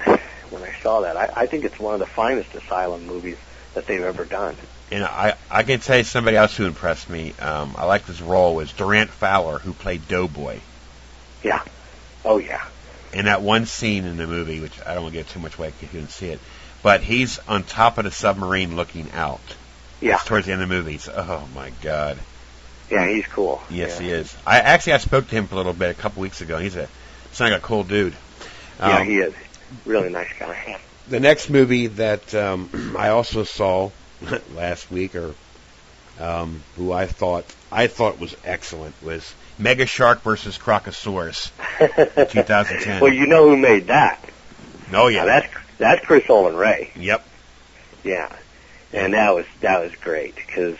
When I saw that, I think it's one of the finest Asylum movies that they've ever done. And I can tell you somebody else who impressed me. I liked his role was Durant Fowler, who played Doughboy. Yeah. Oh, yeah. In that one scene in the movie, which I don't want to give too much away if you didn't see it, but he's on top of the submarine looking out. Yeah. It's towards the end of the movie. Oh, my God. Yeah, he's cool. Yes, he is. I spoke to him for a little bit a couple weeks ago. He's sounds like a cool dude. Yeah, he is. Really nice guy. The next movie that I also saw last week, or who I thought was excellent, was Mega Shark versus Crocosaurus, 2010. Well, you know who made that? Oh yeah, now, that's Fred Olen Ray. Yep. Yeah, and that was great because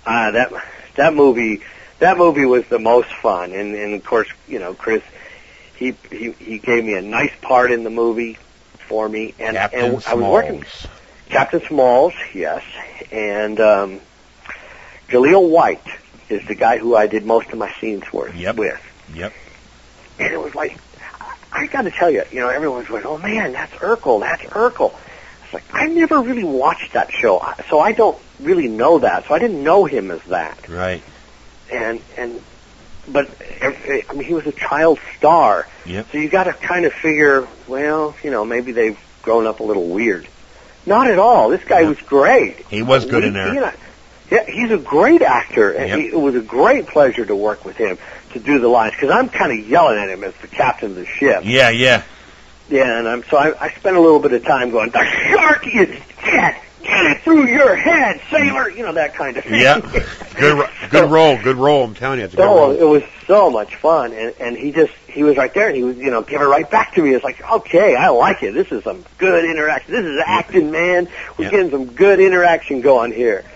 that movie was the most fun, and of course Chris he gave me a nice part in the movie for me, and I was working. Captain Smalls, yes, and Gaglio White is the guy who I did most of my scenes with. Yep. And it was like, I got to tell you, everyone's going, oh man, that's Urkel. It's like, I never really watched that show, so I don't really know that. So I didn't know him as that. Right. But he was a child star. Yep. So you got to kind of figure, well, maybe they've grown up a little weird. Not at all. This guy was great. He was good in there. Yeah, he's a great actor, and it was a great pleasure to work with him to do the lines, because I'm kind of yelling at him as the captain of the ship. Yeah. Yeah, and I spent a little bit of time going, the shark is dead! Get it through your head, sailor! That kind of thing. Yeah. Good role, I'm telling you. It's a good role. It was so much fun, and he was right there, and he was, give it right back to me. It's like, okay, I like it. This is some good interaction. This is acting, man. We're getting some good interaction going here.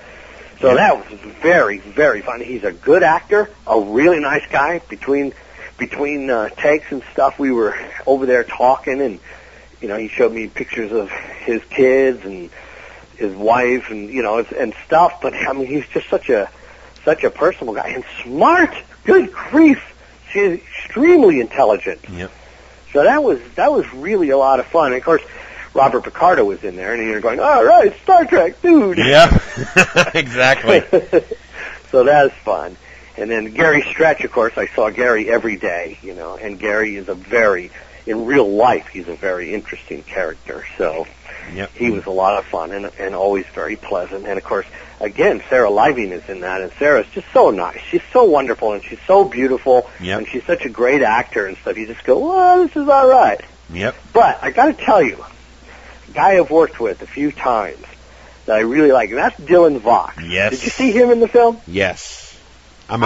So that was very, very fun. He's a good actor, a really nice guy. Between takes and stuff, we were over there talking, and he showed me pictures of his kids and his wife, and and stuff. But I mean, he's just such a personable guy and smart. Good grief, she's extremely intelligent. Yep. So that was really a lot of fun. And of course, Robert Picardo was in there, and you're going, all right, Star Trek, dude. Yeah, exactly. So that was fun. And then Gary Stretch, of course, I saw Gary every day, and Gary is in real life, he's a very interesting character. So he was a lot of fun and always very pleasant. And, of course, again, Sarah Living is in that, and Sarah's just so nice. She's so wonderful, and she's so beautiful, and she's such a great actor and stuff. You just go, well, this is all right. Yep. But I got to tell you, guy I've worked with a few times that I really like, and that's Dylan Vox. Yes. Did you see him in the film? Yes. I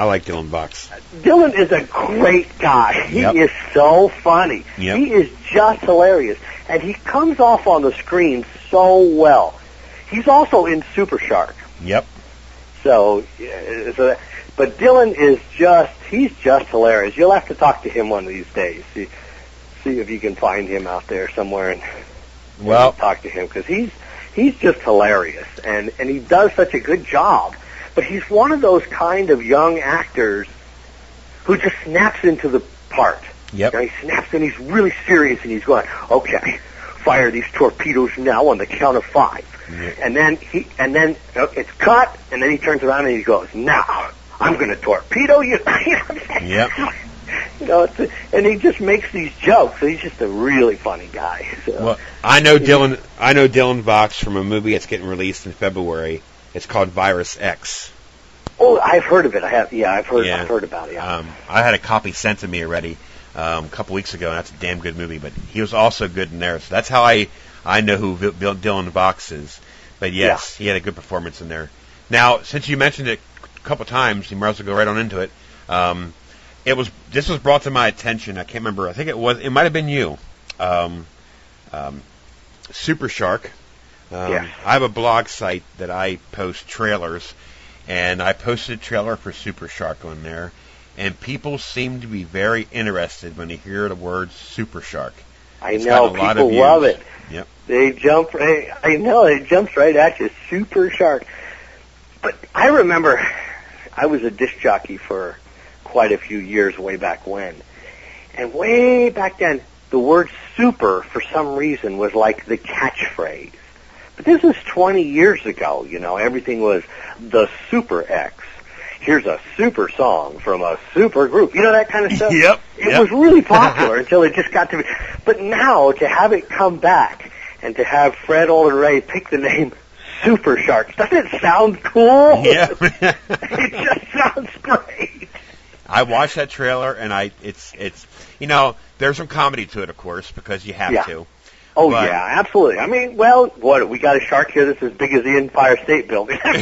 like Dylan Vox. Dylan is a great guy. He is so funny. Yep. He is just hilarious. And he comes off on the screen so well. He's also in Super Shark. Yep. So but Dylan he's just hilarious. You'll have to talk to him one of these days. See if you can find him out there somewhere and talk to him, because he's just hilarious, and he does such a good job. But he's one of those kind of young actors who just snaps into the part. Yep. He snaps in, he's really serious, and he's going, okay, fire these torpedoes now on the count of 5. Yep. And then it's cut, and then he turns around and he goes, now I'm going to torpedo you. Yep. And he just makes these jokes. So he's just a really funny guy. So. Well, I know Dylan Vox from a movie that's getting released in February. It's called Virus X. Oh, I've heard of it. I've heard about it. Yeah. I had a copy sent to me already a couple weeks ago, and that's a damn good movie. But he was also good in there, so that's how I know who Dylan Vox is. But yes, he had a good performance in there. Now, since you mentioned it a couple times, you might as well go right on into it. This was brought to my attention. I can't remember. I think it might have been you. Super Shark. I have a blog site that I post trailers, and I posted a trailer for Super Shark on there, and people seem to be very interested when they hear the word Super Shark. I know, people love it. Yep. They jump right, I know, it jumps right at you, Super Shark. But I remember I was a disc jockey for quite a few years way back when. And way back then, the word super, for some reason, was like the catchphrase. But this was 20 years ago, everything was the Super X. Here's a super song from a super group. That kind of stuff? Yep. It was really popular until it just got to be. But now, to have it come back and to have Fred Olen Ray pick the name Super Shark, doesn't it sound cool? Yeah. It just sounds great. I watched that trailer, and it's there's some comedy to it, of course, because you have to. Oh, yeah, absolutely. I mean, we got a shark here that's as big as the Empire State Building. And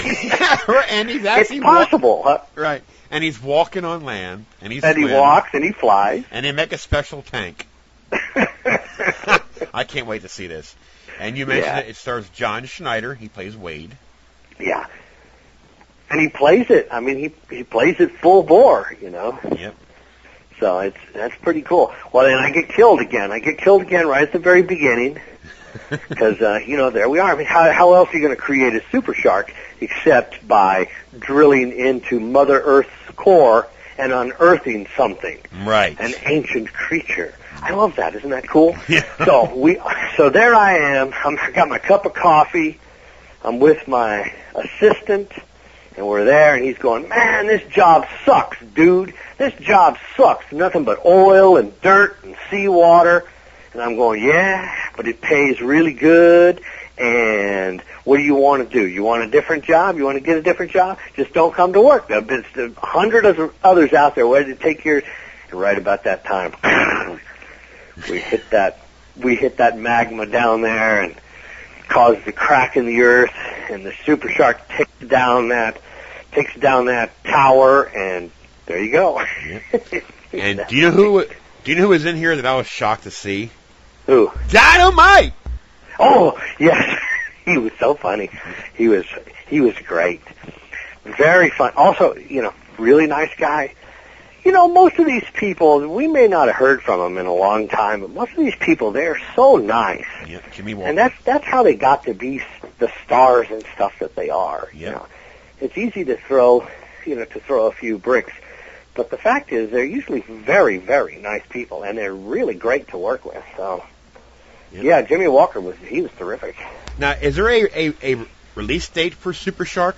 he's actually it's possible, huh? Right. And he's walking on land, and he walks, and he flies. And they make a special tank. I can't wait to see this. And you mentioned it stars John Schneider. He plays Wade. Yeah. And he plays it. I mean, he plays it full bore, Yep. So that's pretty cool. Well, then I get killed again. Right at the very beginning. Because, there we are. I mean, how else are you going to create a super shark except by drilling into Mother Earth's core and unearthing something? Right. An ancient creature. I love that. Isn't that cool? Yeah. So there I am. I got my cup of coffee. I'm with my assistant, and we're there, and he's going, man, this job sucks, dude. This job sucks. Nothing but oil and dirt and seawater. And I'm going, yeah, but it pays really good. And what do you want to do? You want a different job? You want to get a different job? Just don't come to work. There's 100 of others out there ready to take yours. And right about that time, we hit that magma down there and caused the crack in the earth. And the super shark takes down that tower, and there you go. Yeah. And do you know who was in here that I was shocked to see? Who? Dynamite! Oh, yes. He was so funny. He was great. Very fun. Also, really nice guy. Most of these people, we may not have heard from them in a long time, but most of these people, they're so nice. Yeah, Jimmy Walker. And that's how they got to be the stars and stuff that they are. Yeah. It's easy to throw a few bricks, but the fact is they're usually very, very nice people, and they're really great to work with. So, yeah, Jimmy Walker was terrific. Now, is there a release date for Super Shark?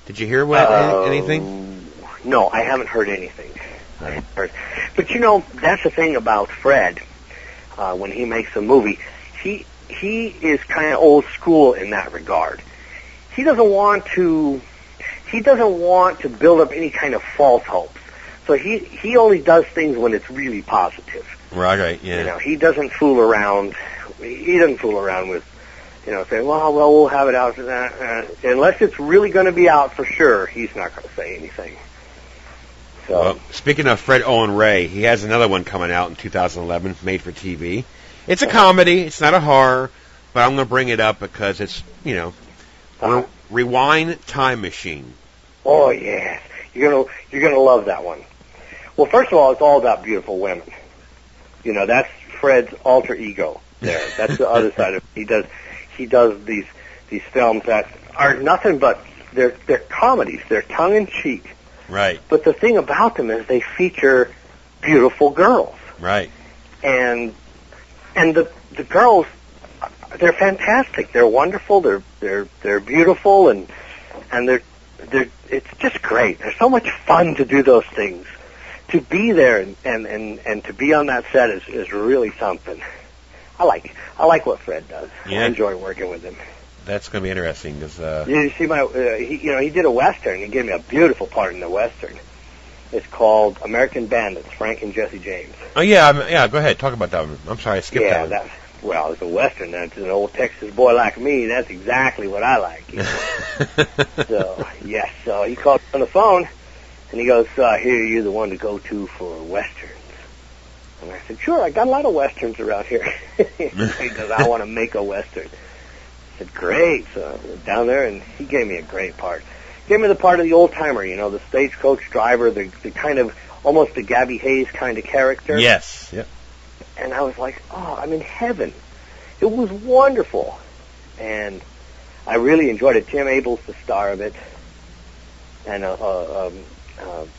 Did you hear anything? No, I haven't heard anything. But that's the thing about Fred. When he makes a movie, he is kind of old school in that regard. He doesn't want to build up any kind of false hopes. So he only does things when it's really positive. Right, yeah. He doesn't fool around. He doesn't fool around with, saying, well, we'll have it out. Unless it's really going to be out for sure, he's not going to say anything. So. Well, speaking of Fred Olen Ray, he has another one coming out in 2011, made for TV. It's a comedy. It's not a horror, but I'm going to bring it up because it's, Rewind Time Machine. Oh, yes. You're gonna love that one. Well, first of all, it's all about beautiful women. That's Fred's alter ego there. That's the other side of it. He does these films that are nothing but they're comedies. They're tongue in cheek. Right. But the thing about them is they feature beautiful girls. Right. And the girls, they're fantastic. They're wonderful. They're beautiful, and they're it's just great. There's so much fun to do those things. To be there and to be on that set is really something. I like what Fred does. Yeah. I enjoy working with him. That's going to be interesting because you see he did a Western. He gave me a beautiful part in the Western. It's called American Bandits, Frank and Jesse James. Oh, yeah, go ahead. Talk about that one. I'm sorry, I skipped that one. Well, it's a Western. That's an old Texas boy like me. That's exactly what I like. So he called on the phone, and he goes, here, you're the one to go to for Westerns. And I said, sure, I got a lot of Westerns around here. He goes, I want to make a Western. I said, great. So I went down there, and he gave me a great part. Gave me the part of the old-timer, the stagecoach driver, the kind of, almost the Gabby Hayes kind of character. Yes, yep. And I was like, oh, I'm in heaven. It was wonderful. And I really enjoyed it. Tim Abel's the star of it. And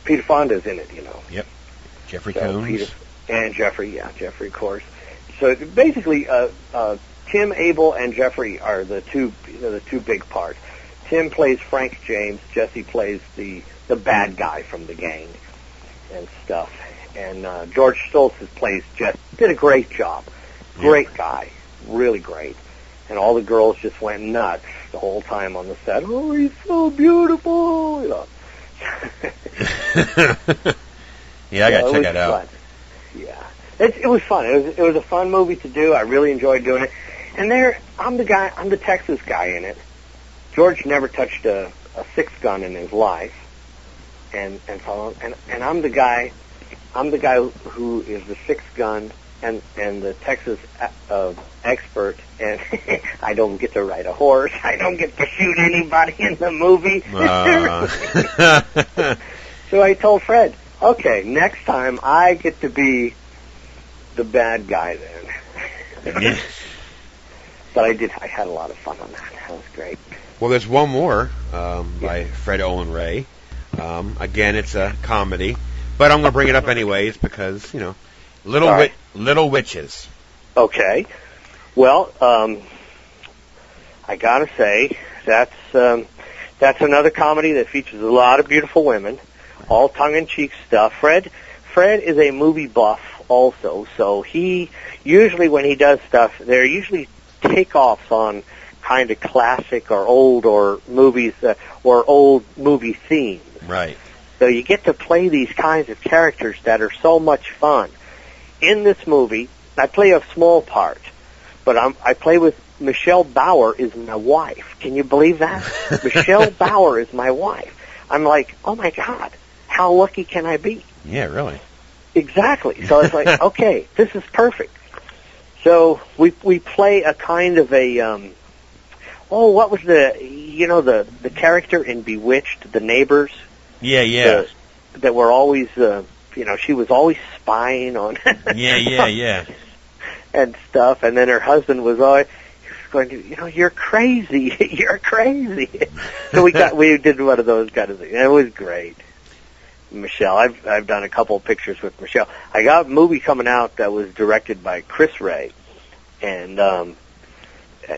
Peter Fonda's in it, Yep. Jeffrey Combs. And Jeffrey, of course. So basically, Tim Abel and Jeffrey are the two big parts. Tim plays Frank James. Jesse plays the bad guy from the gang and stuff. And George Stoltz plays Jesse. Did a great job. Great guy. Really great. And all the girls just went nuts the whole time on the set. Oh, he's so beautiful. Yeah, I got to check that out. Fun. Yeah. It was fun. It was a fun movie to do. I really enjoyed doing it. And I'm the Texas guy in it. George never touched a six-gun in his life. And I'm the guy who is the six-gun and the Texas expert, and I don't get to ride a horse. I don't get to shoot anybody in the movie. So I told Fred, okay, next time I get to be the bad guy then. But I had a lot of fun on that. That was great. Well, there's one more by Fred Olen Ray. Again, it's a comedy, but I'm going to bring it up anyways because, Little Witches. Okay. Well, I gotta say that's another comedy that features a lot of beautiful women, all tongue-in-cheek stuff. Fred is a movie buff also, so he usually, when he does stuff, they're usually takeoffs on kind of classic or old movies or old movie themes. Right. So you get to play these kinds of characters that are so much fun. In this movie, I play a small part, but I play with Michelle Bauer is my wife. Can you believe that? Michelle Bauer is my wife. I'm like, oh my God, how lucky can I be? Yeah, really. Exactly. So it's like, okay, this is perfect. So we play a kind of a, what was the character in Bewitched, the neighbors? Yeah. That were always, she was always spying on. Yeah. And stuff, and then her husband was always going to, you're crazy, you're crazy. So we did one of those kind of things. It was great. Michelle, I've done a couple of pictures with Michelle. I got a movie coming out that was directed by Chris Ray, and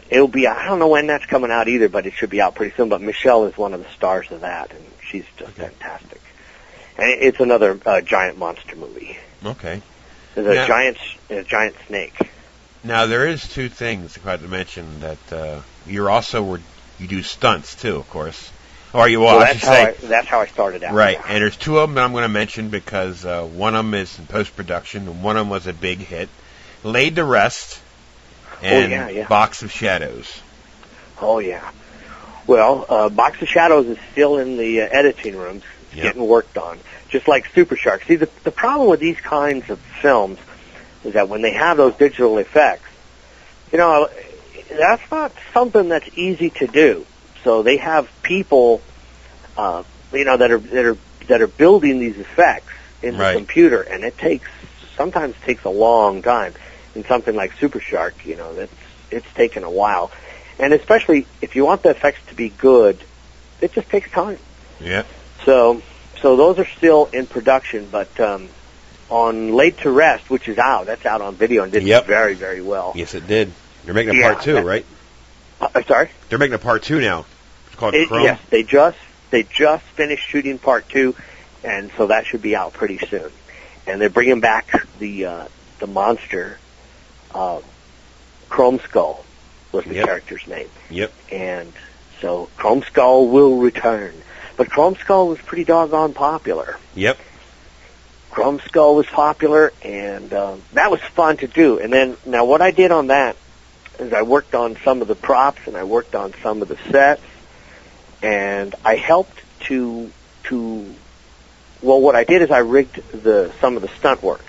it'll be, I don't know when that's coming out either, but it should be out pretty soon. But Michelle is one of the stars of that, and she's just fantastic. And it's another giant monster movie. Okay. There's a giant snake. Now, there is two things I forgot to mention that you do stunts too, of course. Or that's how I started out. Right, yeah. and there's two of them that I'm going to mention because one of them is in post-production, and one of them was a big hit. Laid to Rest and Box of Shadows. Oh, yeah. Well, Box of Shadows is still in the editing rooms, getting worked on, just like Super Shark. See, the problem with these kinds of films is that when they have those digital effects, that's not something that's easy to do. So they have people, that are building these effects in the computer, and it sometimes takes a long time. In something like Super Shark, it's taken a while, and especially if you want the effects to be good, it just takes time. Yeah. So those are still in production, but on Laid to Rest, which is out, that's out on video and did very, very well. Yes, it did. They're making a part two, right? Sorry? They're making a part two now. It's called Chrome. Yes, they just finished shooting part two, and so that should be out pretty soon. And they're bringing back the monster, Chrome Skull was the character's name. Yep. And so Chrome Skull will return. But Chrome Skull was pretty doggone popular. Yep. Chrome Skull was popular, and that was fun to do. And then, now what I did on that is I worked on some of the props, and I worked on some of the sets, and I helped what I did is I rigged some of the stunt work.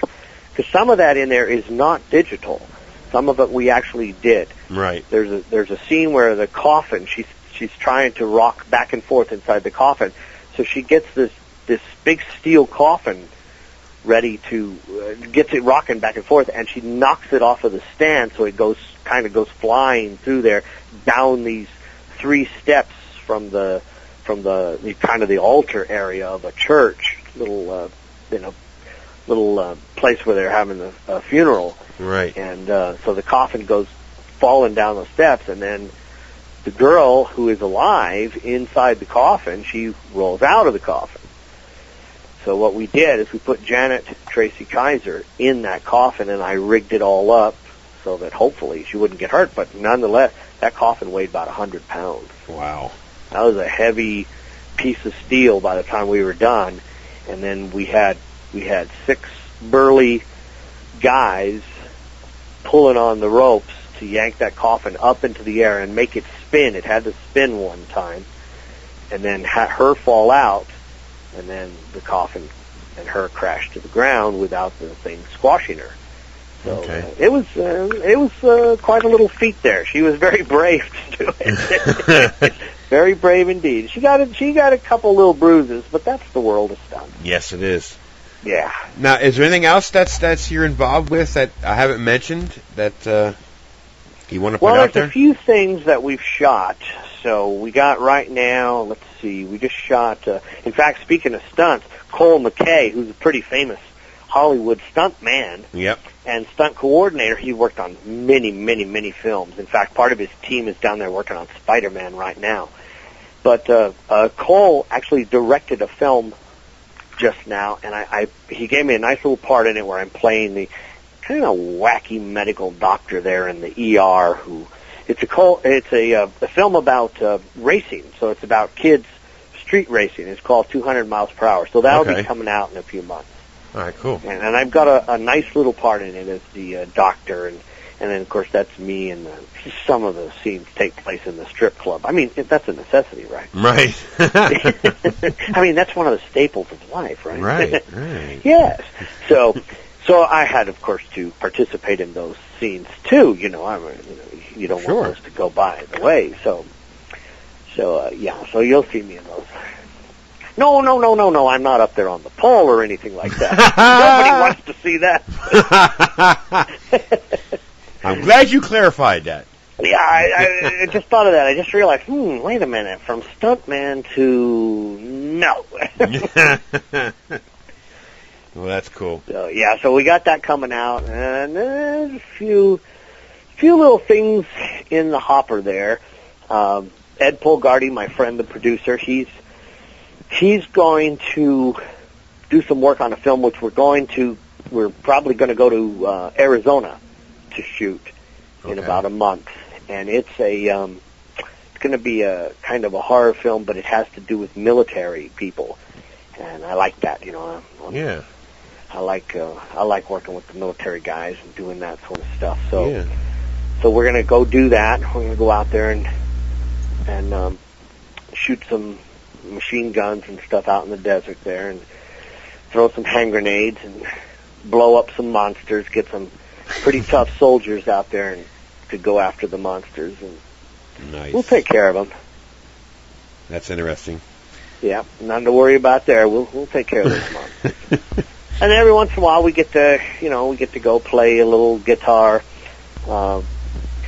Because some of that in there is not digital. Some of it we actually did. Right. There's a scene where the coffin, she's trying to rock back and forth inside the coffin. So she gets this big steel coffin ready to gets it rocking back and forth, and she knocks it off of the stand, so it goes flying through there down these 3 steps from the kind of the altar area of a church, little place where they're having a funeral. Right. And so the coffin goes falling down the steps, and then the girl who is alive inside the coffin, she rolls out of the coffin. So what we did is we put Janet Tracy Kaiser in that coffin, and I rigged it all up so that hopefully she wouldn't get hurt. But nonetheless, that coffin weighed about 100 pounds. Wow. That was a heavy piece of steel by the time we were done. And then we had 6 burly guys pulling on the ropes to yank that coffin up into the air and make it spin. It had to spin one time, and then her fall out, and then the coffin and her crashed to the ground without the thing squashing her. So it was quite a little feat there. She was very brave to do it. Very brave indeed. She got a couple little bruises, but that's the world of stunts. Yes, it is. Yeah. Now, is there anything else that's you're involved with that I haven't mentioned that you want to put out there? Well, there's a few things that we've shot. So we got right now, let's see, we just shot, in fact, speaking of stunts, Cole McKay, who's a pretty famous Hollywood stunt man. Yep. And stunt coordinator. He worked on many, many, many films. In fact, part of his team is down there working on Spider-Man right now. But Cole actually directed a film just now, and he gave me a nice little part in it where I'm playing the kind of wacky medical doctor there in the ER. It's a film about racing, so it's about kids street racing. It's called 200 miles per hour. So that'll be coming out in a few months. All right, cool. And I've got a nice little part in it as the doctor, and then, of course, that's me, and some of the scenes take place in the strip club. I mean, that's a necessity, right? Right. I mean, that's one of the staples of life, right? Right. Yes. So I had, of course, to participate in those scenes, too. You don't want those to go by the way. So you'll see me in those. No, I'm not up there on the pole or anything like that. Nobody wants to see that. I'm glad you clarified that. Yeah, I just thought of that. I just realized, wait a minute, from stuntman to no. Well, that's cool. So we got that coming out, and a few little things in the hopper there. Ed Polgardi, my friend, the producer, he's going to do some work on a film which we're probably going to go to Arizona to shoot in about a month, and it's going to be a kind of a horror film, but it has to do with military people, and I like that. I like working with the military guys and doing that sort of stuff. So we're going to go do that. We're going to go out there and shoot some machine guns and stuff out in the desert there, and throw some hand grenades and blow up some monsters, get some pretty tough soldiers out there and to go after the monsters, and we'll take care of them. That's interesting. Yeah, nothing to worry about there. We'll take care of those monsters. And every once in a while we get to go play a little guitar,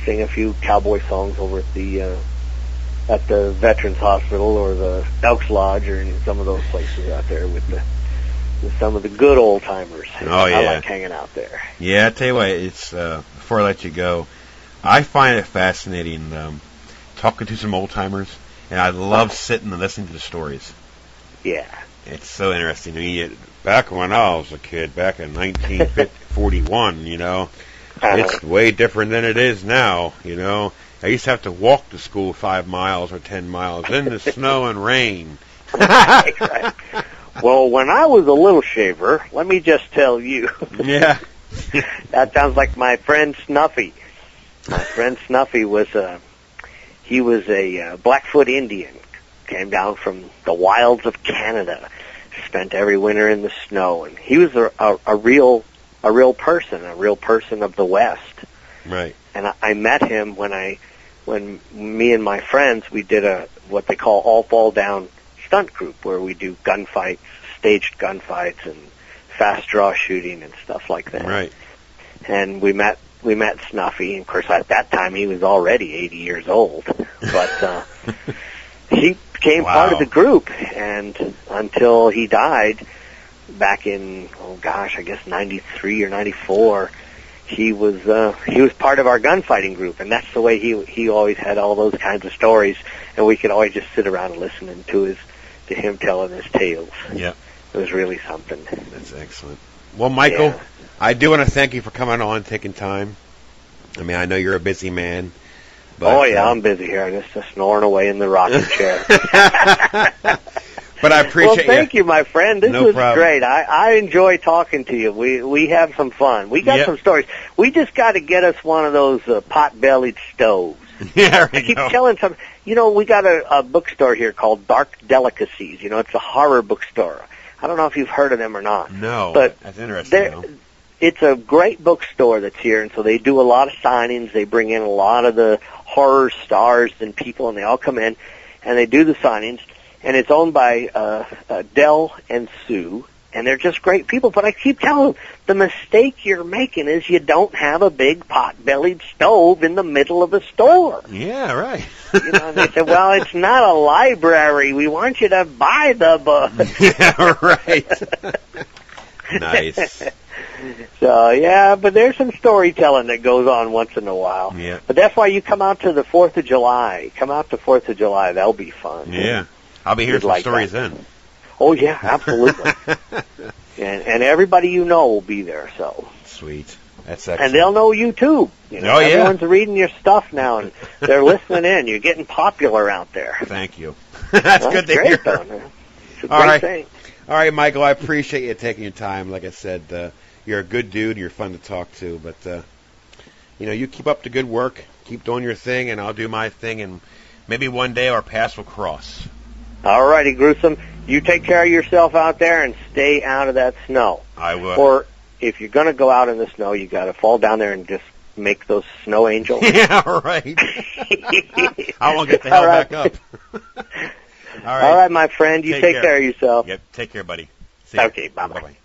sing a few cowboy songs over at the Veterans Hospital or the Elks Lodge or in some of those places out there with some of the good old timers. Oh, yeah. I like hanging out there. Yeah, I tell you what, it's before I let you go, I find it fascinating talking to some old timers, and I love sitting and listening to the stories. Yeah. It's so interesting to me. Back when I was a kid, back in 1941, it's way different than it is now, I used to have to walk to school 5 miles or 10 miles in the snow and rain. Right. Well, when I was a little shaver, let me just tell you. Yeah. That sounds like my friend Snuffy. My friend Snuffy was a Blackfoot Indian. Came down from the wilds of Canada. Spent every winter in the snow, and he was a real person of the West. Right. And I met him when me and my friends, we did what they call all fall down stunt group, where we do gunfights, staged gunfights, and fast draw shooting and stuff like that. Right. And we met Snuffy. And of course, at that time he was already 80 years old, but he became part of the group, and until he died back in I guess 93 or 94. He was part of our gunfighting group, and that's the way he always had all those kinds of stories, and we could always just sit around listening to him telling his tales. Yeah, it was really something. That's excellent. Well, Michael, I do want to thank you for coming on, taking time. I mean, I know you're a busy man. But, I'm busy here. I'm just snoring away in the rocking chair. But I appreciate thank you, my friend. This was problem. Great. I enjoy talking to you. We have some fun. We got some stories. We just got to get us one of those pot-bellied stoves. Yeah, I keep telling some. We got a bookstore here called Dark Delicacies. It's a horror bookstore. I don't know if you've heard of them or not. No, but that's interesting. It's a great bookstore that's here, and so they do a lot of signings. They bring in a lot of the horror stars and people, and they all come in, and they do the signings. And it's owned by Del and Sue, and they're just great people. But I keep telling them, the mistake you're making is you don't have a big pot-bellied stove in the middle of a store. Yeah, right. And they said, well, it's not a library. We want you to buy the book. Yeah, right. Nice. So, yeah, but there's some storytelling that goes on once in a while. Yeah. But that's why you come out to the 4th of July. Come out to 4th of July. That'll be fun. Yeah. I'll be hearing some stories then. Oh, yeah, absolutely. and everybody you know will be there, so. Sweet. That's excellent. And they'll know you, too. You know, everyone's reading your stuff now, and they're listening in. You're getting popular out there. Thank you. That's good to hear. Though, man. It's a All great right. thing. All right, Michael, I appreciate you taking your time. Like I said, you're a good dude. You're fun to talk to. But, you keep up the good work. Keep doing your thing, and I'll do my thing. And maybe one day our paths will cross. All righty, Gruesome. You take care of yourself out there and stay out of that snow. I will. Or if you're going to go out in the snow, you got to fall down there and just make those snow angels. Yeah, right. I won't get the hell back up. All right, my friend. You take care of yourself. Yep. Take care, buddy. See Okay, you. bye-bye. Bye-bye.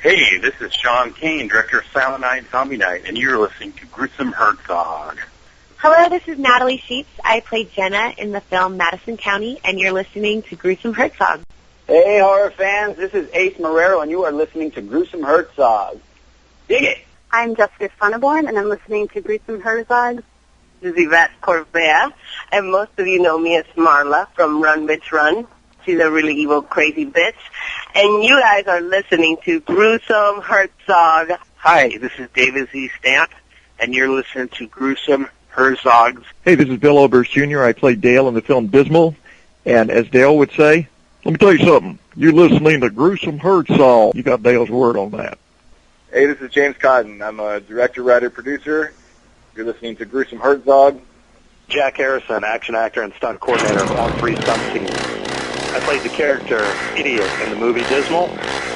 Hey, this is Sean Kane, director of Silent Night, Zombie Night, and you're listening to Gruesome Hertzogg. Hello, this is Natalie Sheets. I played Jenna in the film Madison County, and you're listening to Gruesome Hertzogg. Hey, horror fans, this is Ace Marrero, and you are listening to Gruesome Hertzogg. Dig it! I'm Jessica Sonneborn, and I'm listening to Gruesome Hertzogg. This is Yvette Corvea, and most of you know me as Marla from Run Bitch Run. She's a really evil, crazy bitch. And you guys are listening to Gruesome Hertzogg. Hi, this is David Z. Stamp, and you're listening to Gruesome Hertzogg. Hey, this is Bill Oberst Jr. I played Dale in the film Dismal, and as Dale would say, let me tell you something. You're listening to Gruesome Hertzogg. You got Dale's word on that. Hey, this is James Cotton. I'm a director, writer, producer. You're listening to Gruesome Hertzogg. Jack Harrison, action actor and stunt coordinator of all 3 stunt scenes. I played the character Idiot in the movie Dismal,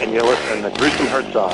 and you're listening to Gruesome Hertzogg.